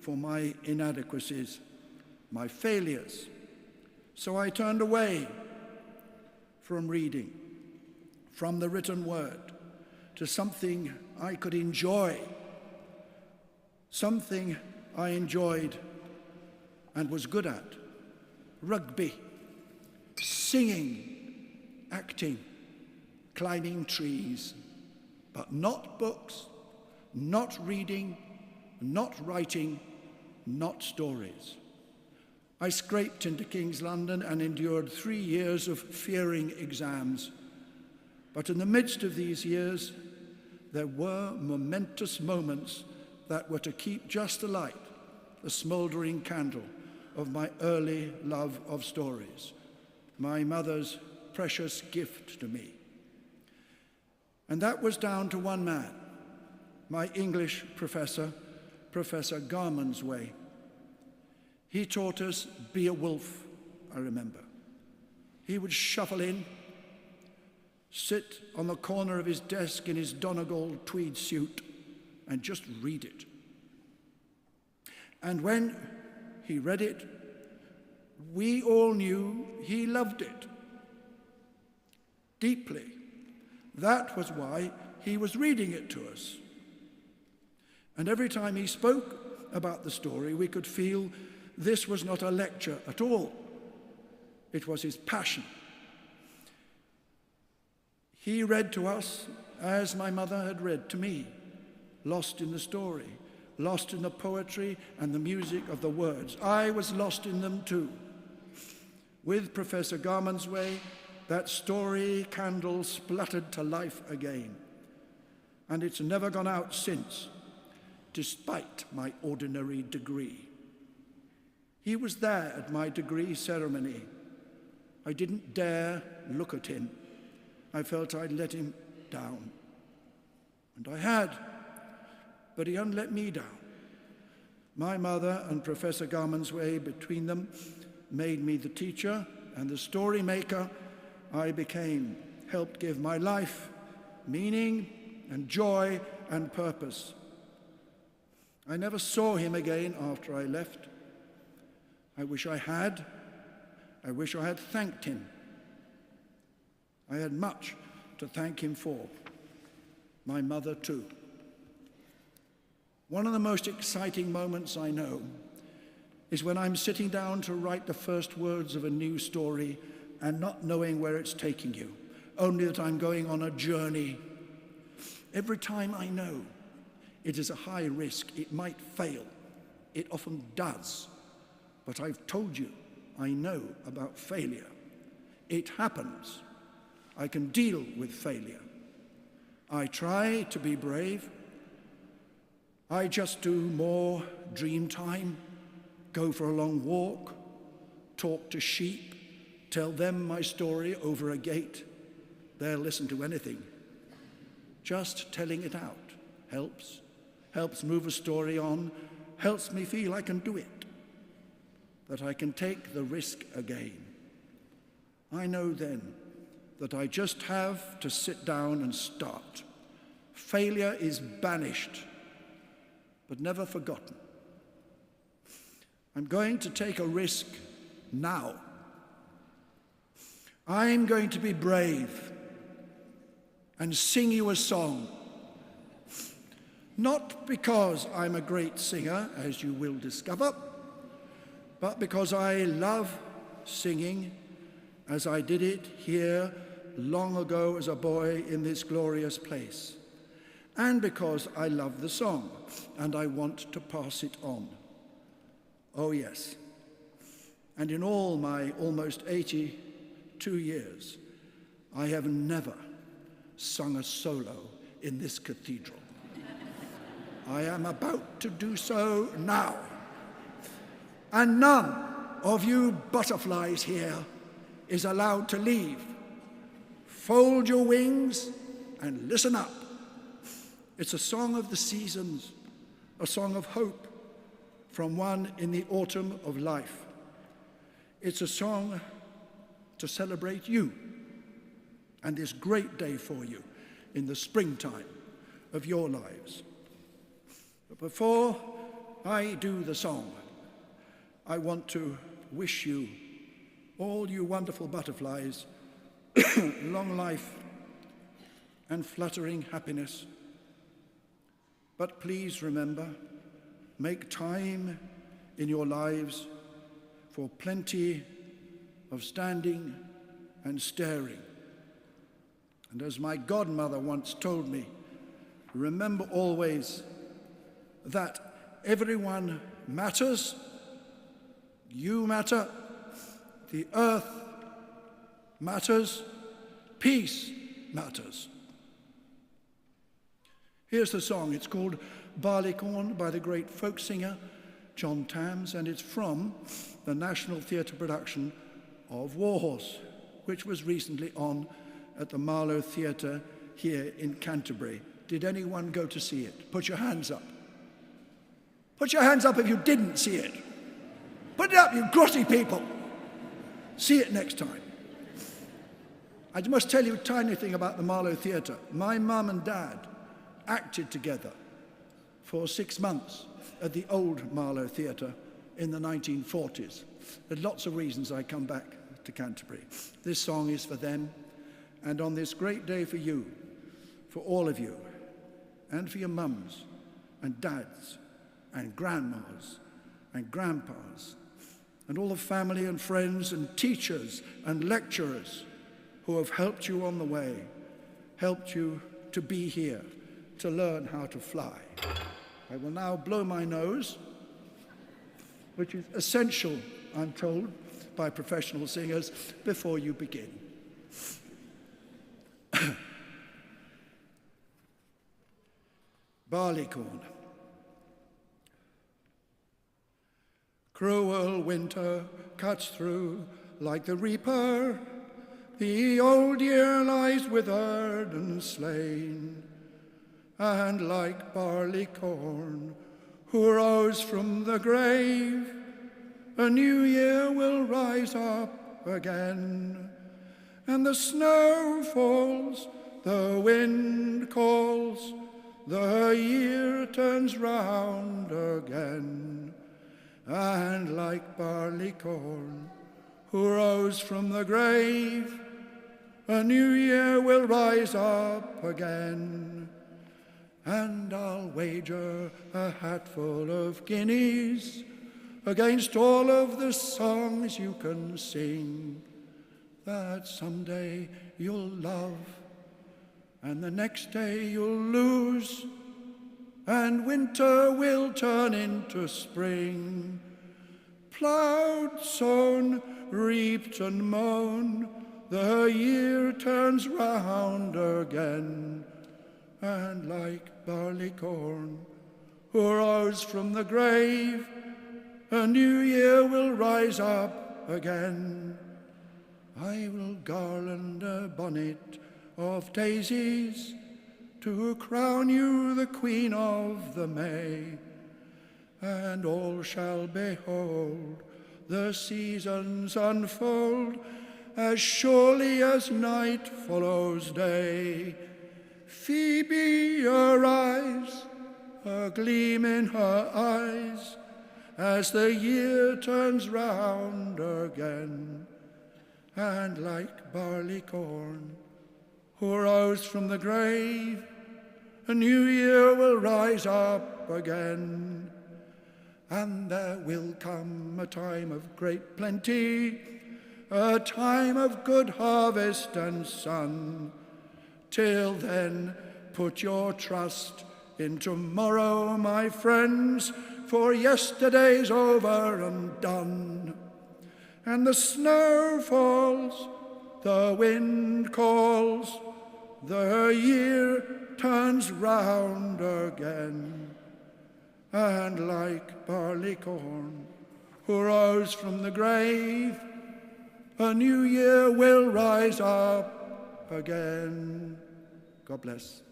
for my inadequacies, my failures. So I turned away from reading, from the written word, to something I could enjoy, something I enjoyed and was good at: rugby, singing, acting, climbing trees, but not books, not reading, not writing, not stories. I scraped into King's London and endured 3 years of fearing exams. But in the midst of these years, there were momentous moments that were to keep just alight the smouldering candle of my early love of stories. My mother's precious gift to me. And that was down to one man, my English professor, Professor Garmansway. He taught us Beowulf, I remember. He would shuffle in, sit on the corner of his desk in his Donegal tweed suit, and just read it. And when he read it, we all knew he loved it deeply. That was why he was reading it to us. And every time he spoke about the story, we could feel this was not a lecture at all. It was his passion. He read to us as my mother had read to me, lost in the story, lost in the poetry and the music of the words. I was lost in them too. With Professor Garmansway, that story candle spluttered to life again, and it's never gone out since, despite my ordinary degree. He was there at my degree ceremony. I didn't dare look at him. I felt I'd let him down. And I had, but he hadn't let me down. My mother and Professor Garmansway, between them, made me the teacher and the story maker I became, helped give my life meaning and joy and purpose. I never saw him again after I left. I wish I had. I wish I had thanked him. I had much to thank him for. My mother too. One of the most exciting moments I know is when I'm sitting down to write the first words of a new story and not knowing where it's taking you, only that I'm going on a journey. Every time I know it is a high risk, it might fail. It often does. But I've told you, I know about failure. It happens. I can deal with failure. I try to be brave. I just do more dream time, go for a long walk, talk to sheep, tell them my story over a gate. They'll listen to anything. Just telling it out helps move a story on, helps me feel I can do it, that I can take the risk again. I know then that I just have to sit down and start. Failure is banished, but never forgotten. I'm going to take a risk now. I'm going to be brave and sing you a song. Not because I'm a great singer, as you will discover, but because I love singing, as I did it here long ago as a boy in this glorious place, and because I love the song and I want to pass it on. Oh yes, and in all my almost 82 years, I have never sung a solo in this cathedral. I am about to do so now. And none of you butterflies here is allowed to leave. Fold your wings and listen up. It's a song of the seasons, a song of hope from one in the autumn of life. It's a song to celebrate you and this great day for you in the springtime of your lives. But before I do the song, I want to wish you, all you wonderful butterflies, long life and fluttering happiness. But please remember, make time in your lives for plenty of standing and staring. And as my godmother once told me, remember always that everyone matters, you matter, the earth matters, peace matters. Here's the song. It's called Barleycorn by the great folk singer John Tams, and it's from the National Theatre production of Warhorse. which was recently on at the Marlow Theatre here in Canterbury. Did anyone go to see it? Put your hands up. Put your hands up if you didn't see it. Put it up, you grotty people. See it next time. I must tell you a tiny thing about the Marlow Theatre. My mum and dad acted together for 6 months at the old Marlow Theatre in the 1940s. There are lots of reasons I come back to Canterbury. This song is for them, and on this great day for you, for all of you, and for your mums and dads and grandmas and grandpas, and all the family and friends and teachers and lecturers who have helped you on the way, helped you to be here, to learn how to fly. I will now blow my nose, which is essential, I'm told, by professional singers, before you begin. Barleycorn. Cruel winter cuts through like the reaper. The old year lies withered and slain. And like barleycorn, who rose from the grave, a new year will rise up again. And the snow falls, the wind calls, the year turns round again. And like barleycorn, who rose from the grave, a new year will rise up again. And I'll wager a hatful of guineas against all of the songs you can sing, that someday you'll love, and the next day you'll lose, and winter will turn into spring. Ploughed, sown, reaped and mown, the year turns round again. And like barleycorn, who rose from the grave, a new year will rise up again. I will garland a bonnet of daisies to crown you the Queen of the May, and all shall behold the seasons unfold as surely as night follows day. Phoebe arise, a gleam in her eyes, as the year turns round again. And like barleycorn, who rose from the grave, a new year will rise up again. And there will come a time of great plenty, a time of good harvest and sun. Till then, put your trust in tomorrow, my friends, for yesterday's over and done. And the snow falls, the wind calls, the year turns round again. And like barleycorn, who rose from the grave, a new year will rise up again. God bless.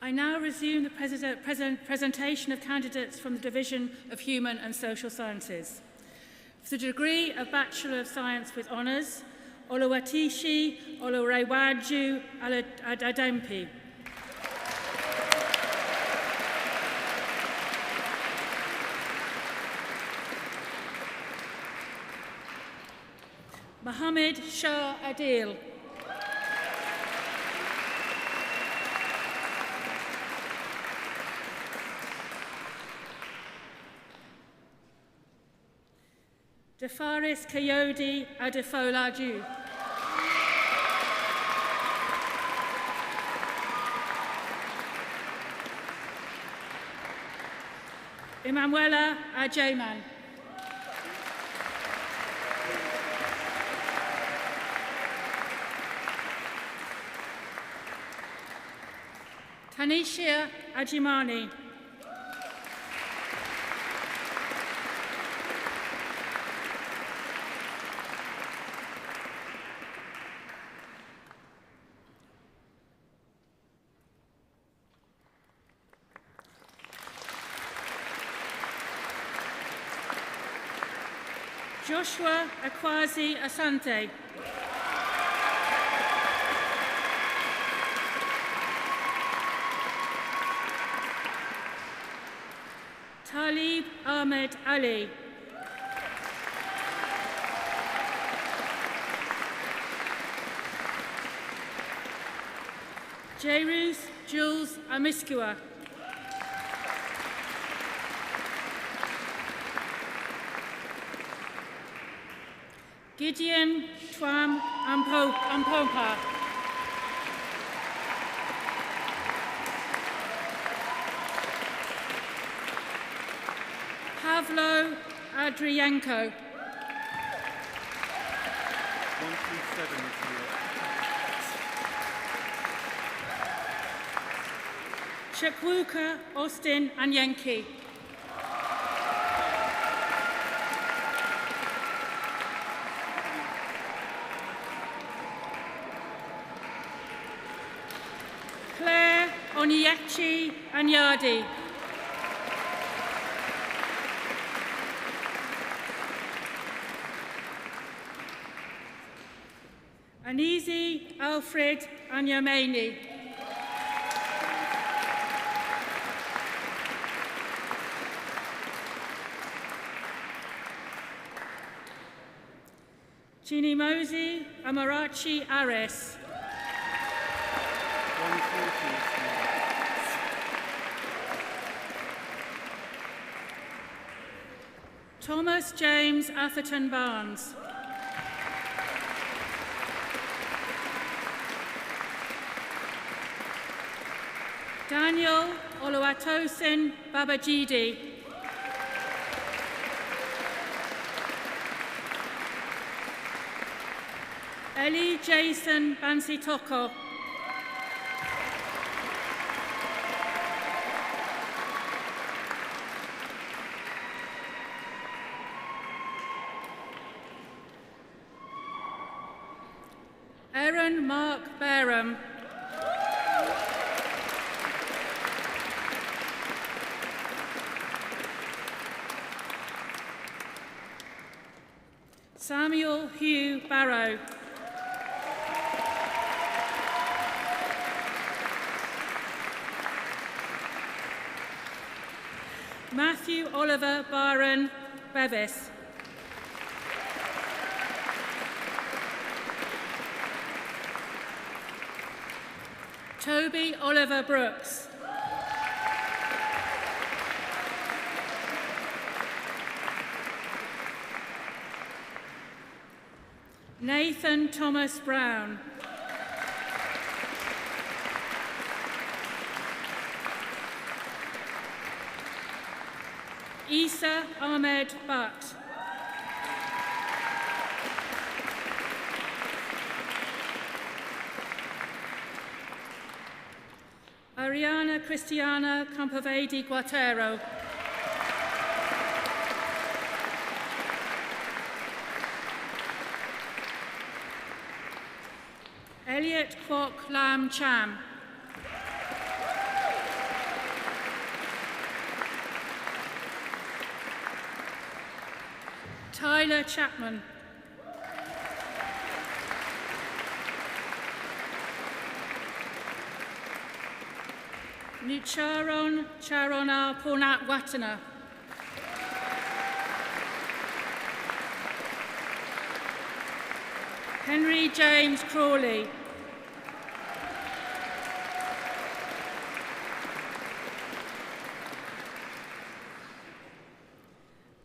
I now resume the presentation of candidates from the Division of Human and Social Sciences. For the degree of Bachelor of Science with Honours, Oluwatishi Olorewaju Adadempi. Mohammed Shah Adil. Defaris Kayode Adefolaju. Emanuela Ajeman. Tanisha Ajimani. Joshua Akwazi Asante. Talib Ahmed Ali. Jairus Jules Amiskua. Gideon Twam Ampompa. Pavlo Adrienko. 137 is here. Chukwuka Austin Anyenki. Claire Onyekchi Anyadi. Anizi Alfred Anyameni. Chinimozi Amarachi Ares. 140 is here. Thomas James Atherton Barnes. Daniel Oluwatosin Babajide. Eli Jason Bansitoko. Aaron Mark Barham. Samuel Hugh Barrow. Matthew Oliver Byron Bevis. Toby Oliver Brooks. Nathan Thomas Brown. Isa Ahmed Butt. Ariana Cristiana Campovedi Guatero. Elliot Kwok Lam Cham. Tyler Chapman. Nucharon Charona Ponat Watana. Henry James Crawley.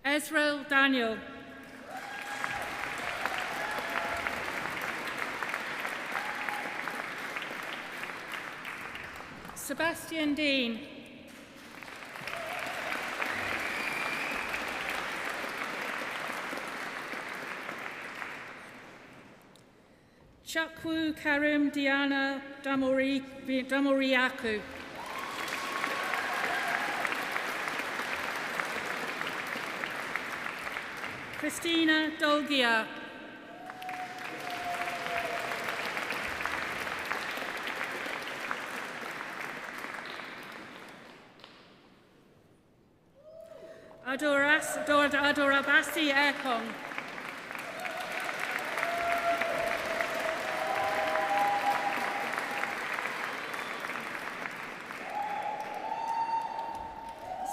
Ezra Daniel. Sebastian Dean. Chakwu Karim Diana Damoriaku. Christina Dolgia. Adorabasi Ekong.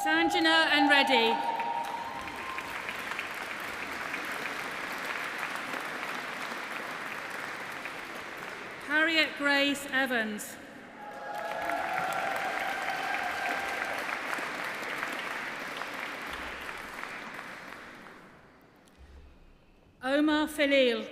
Sanjana and Reddy. Harriet Grace Evans. Omar Filil.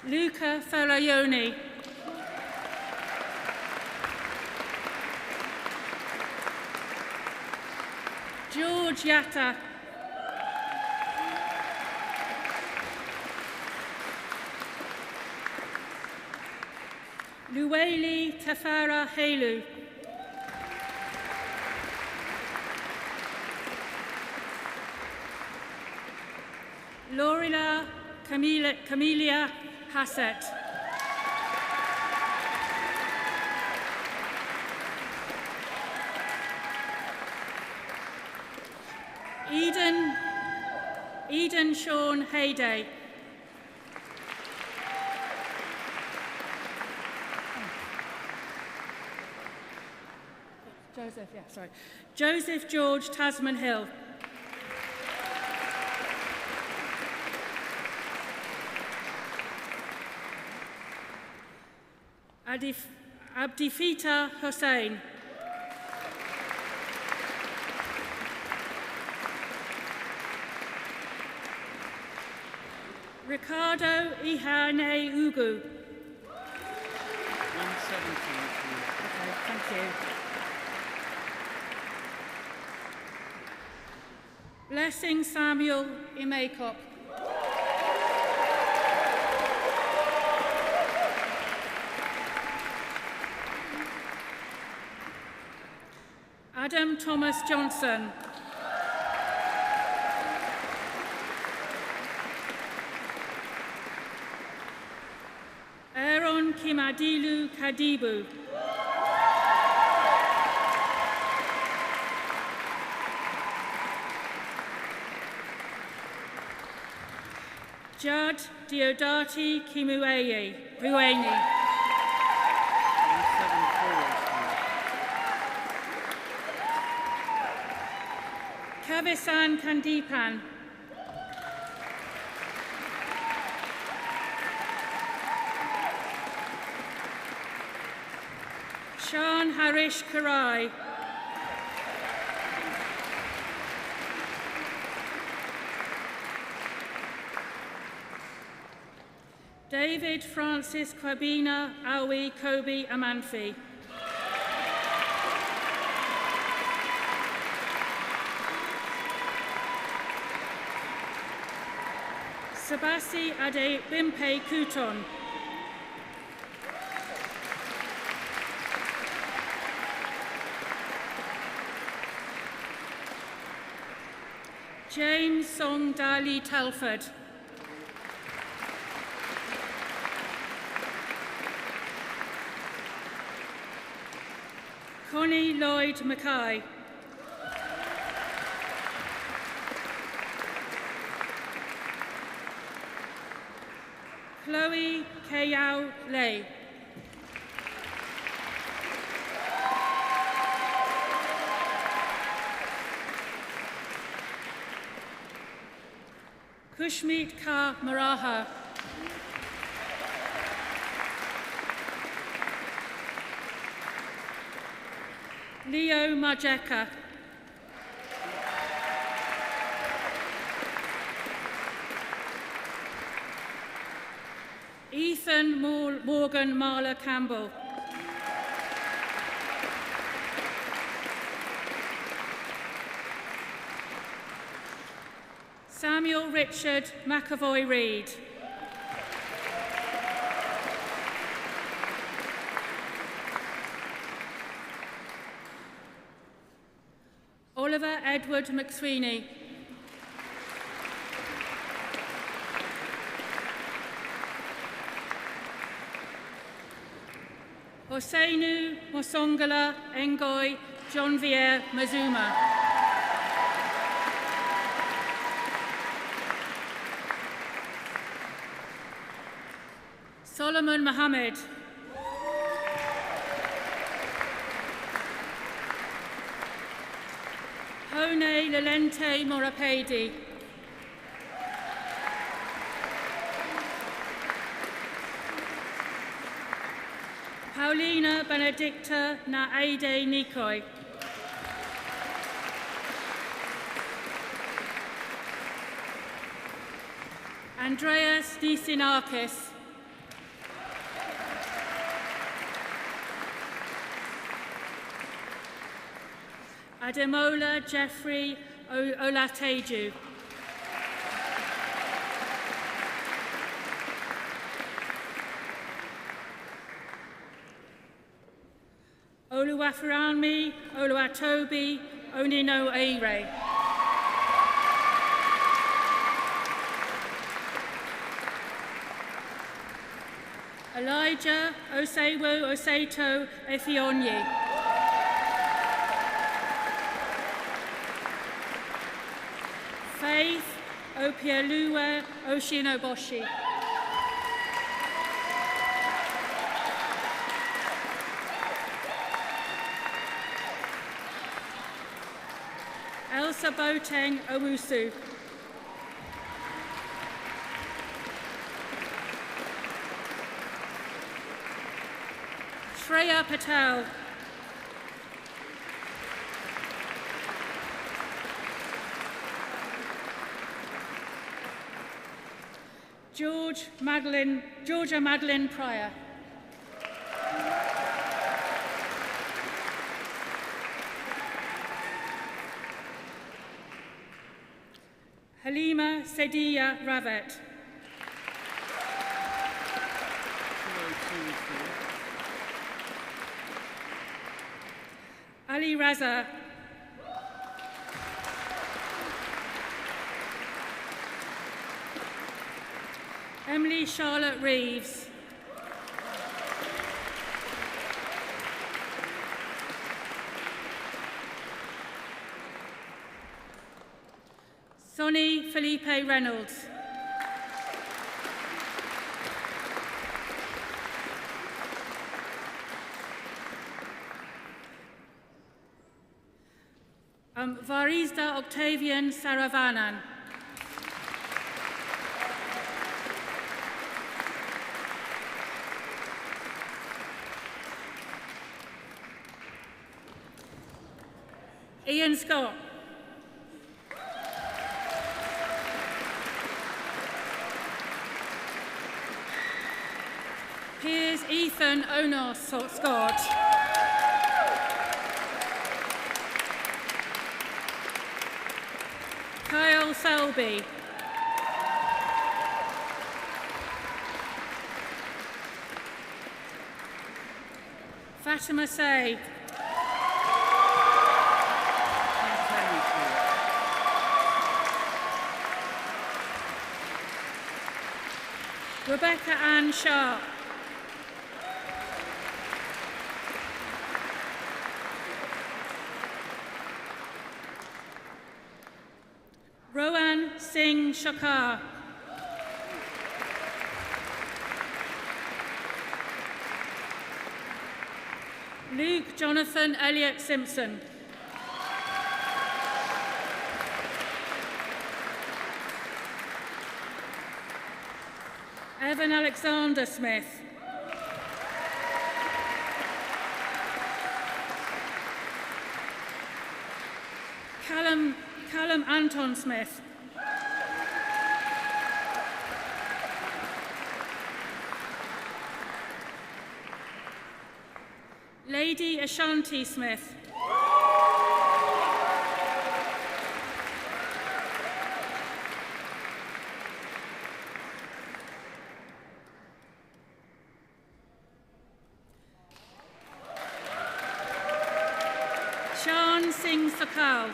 Luca Falayoni. George Yatta. Luweli Tafara Helu. Lorila Camelia Hassett. Eden Sean Hayday. Joseph George Tasman Hill. Abdifita Hussain. Ricardo Ihane Ugu. 117. Okay, thank you. Blessing Samuel Imakop. Adam Thomas Johnson. Aaron Kimadilu Kadibu. Judd Diodati Kimueni. Kavisan Kandipan. Sean Harish Karai. David Francis Kwabina Awi Kobe Amanfi. Sabasi Ade Bimpe Kuton. James Song Dali Telford. Connie Lloyd Mackay. Chloe Kayao Lei. Kushmeet Kaur Maraha. Leo Majeka. Ethan Morgan Marla Campbell. Samuel Richard McAvoy Reid. Oliver Edward McSweeney. Hoseinu Mosongala Ngoy Jean-Pierre Mazuma. Solomon Mohammed. Hone Lelente Morapedi. Paulina Benedicta Naade Nikoi. Andreas Disinakis. Ademola Jeffrey Olateju. Oluwaferanmi Oluwatobi Onino Eire. Elijah Osewo Oseto Efionyi. Faith Opieluwe Oshinoboshi. Elsa Boateng Owusu. Shreya Patel. Georgia Madeline Pryor. Halima Sediya Ravet. Ali Raza. Emily Charlotte Reeves. Sonny Felipe Reynolds. Varizda Octavian Saravanan. Ian Scott. Piers Ethan Onos Scott. Kyle Selby. Fatima Say. Rebecca Ann Sharp. Singh Shakar. Luke Jonathan Elliott Simpson. Evan Alexander Smith. Callum Anton Smith. Lady Ashanti Smith. Shan Singh Sakal.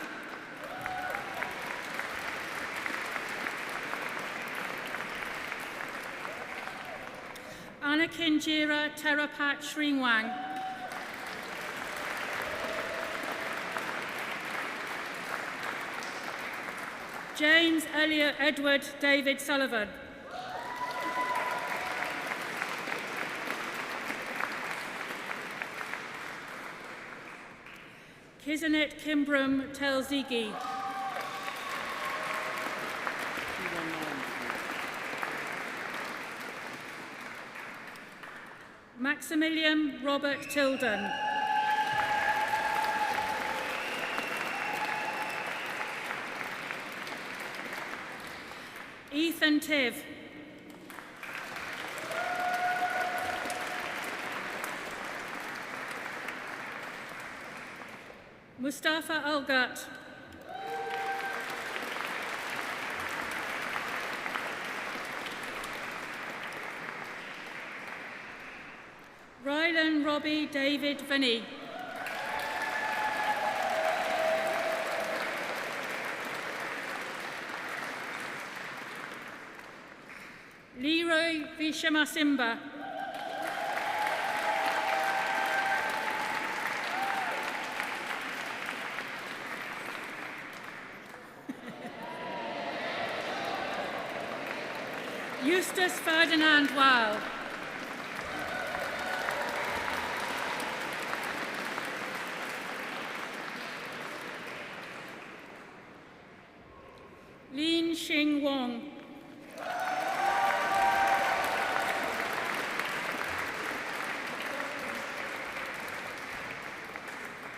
Anakin Jira Terapat Sringwang. James Elliot Edward David Sullivan. Kizanet Kimbram Telzigi. Maximilian Robert Tilden. Ethan Tiv. Mustafa Algat. Rylan Robbie David Vinny. Leroy Vishamasimba. Eustace Ferdinand Weil. Lin Xing Wong.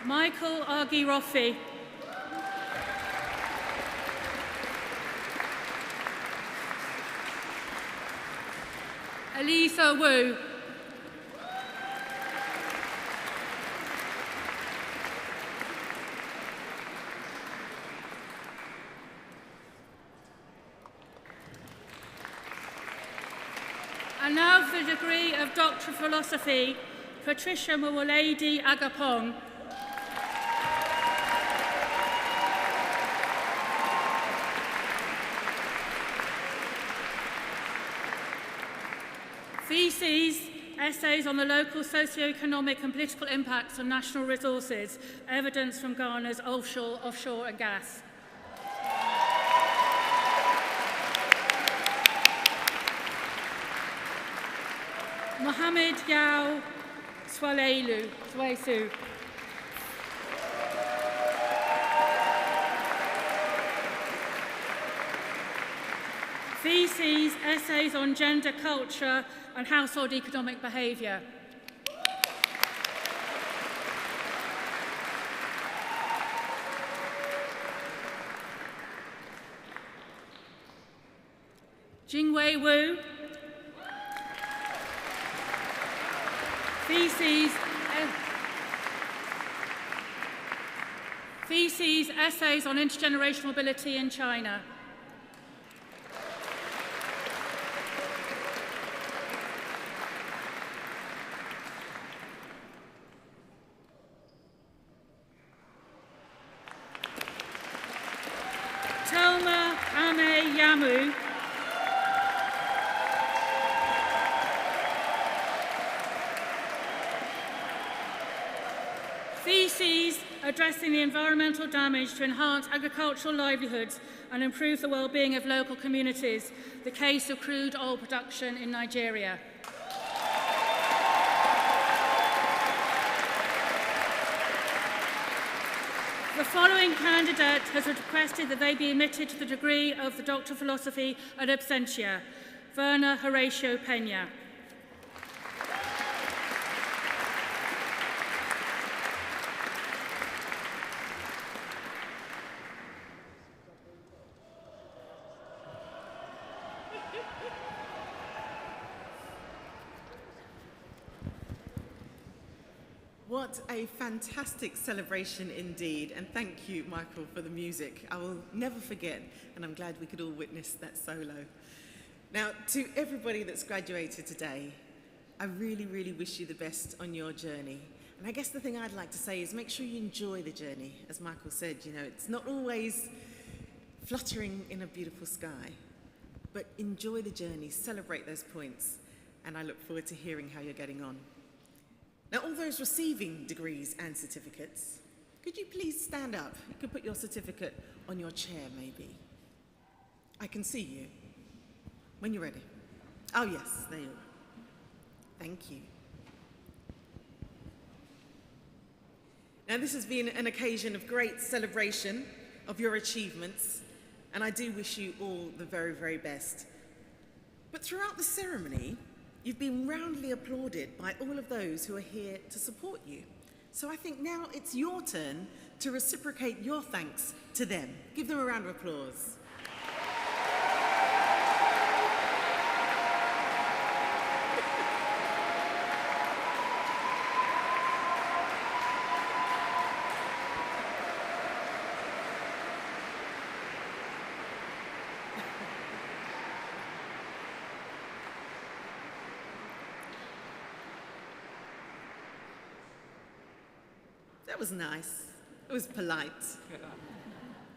Michael Argyrofi. Elisa Wu. And now for the degree of Doctor of Philosophy, Patricia Mawaledi Agapong. Theses, essays on the local socio-economic and political impacts on national resources, evidence from Ghana's offshore and gas. Mohammed Yao Swaleisu. Theses, essays on gender, culture and household economic behaviour. Jingwei Wu. Theses, essays on intergenerational mobility in China. Telma Ame Yamu. Theses, addressing the environmental damage to enhance agricultural livelihoods and improve the well-being of local communities, the case of crude oil production in Nigeria. The following candidate has requested that they be admitted to the degree of the Doctor of Philosophy ad absentia, Werner Horatio Pena. What a fantastic celebration indeed, and thank you, Michael, for the music. I will never forget, and I'm glad we could all witness that solo. Now, to everybody that's graduated today, I really, really wish you the best on your journey. And I guess the thing I'd like to say is make sure you enjoy the journey. As Michael said, you know, it's not always fluttering in a beautiful sky, but enjoy the journey, celebrate those points, and I look forward to hearing how you're getting on. Now, all those receiving degrees and certificates, could you please stand up? You could put your certificate on your chair, maybe. I can see you. When you're ready. Oh, yes, there you are. Thank you. Now, this has been an occasion of great celebration of your achievements, and I do wish you all the very, very best. But throughout the ceremony, you've been roundly applauded by all of those who are here to support you. So I think now it's your turn to reciprocate your thanks to them. Give them a round of applause. That was nice. It was polite.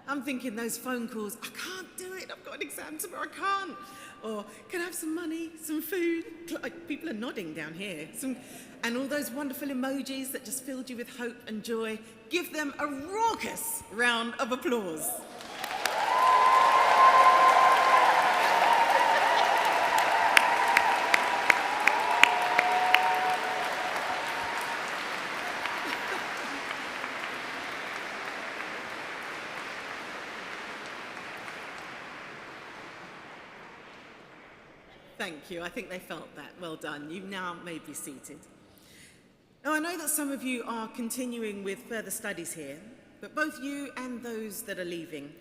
I'm thinking those phone calls, I can't do it, I've got an exam tomorrow, I can't. Or, can I have some money, some food? Like, people are nodding down here. And all those wonderful emojis that just filled you with hope and joy. Give them a raucous round of applause. Thank you. I think they felt that. Well done. You now may be seated. Now, I know that some of you are continuing with further studies here, but both you and those that are leaving,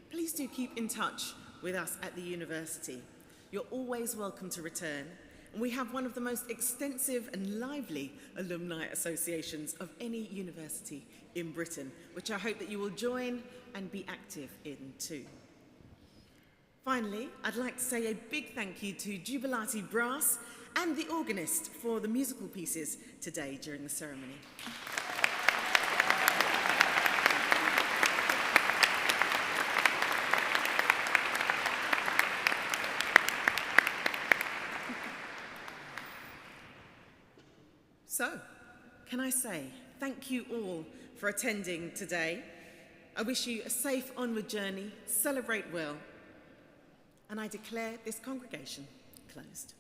please do keep in touch with us at the university. You're always welcome to return, and we have one of the most extensive and lively alumni associations of any university in Britain, which I hope that you will join and be active in too. Finally, I'd like to say a big thank you to Jubilati Brass and the organist for the musical pieces today during the ceremony. So, can I say thank you all for attending today. I wish you a safe onward journey, celebrate well, and I declare this congregation closed.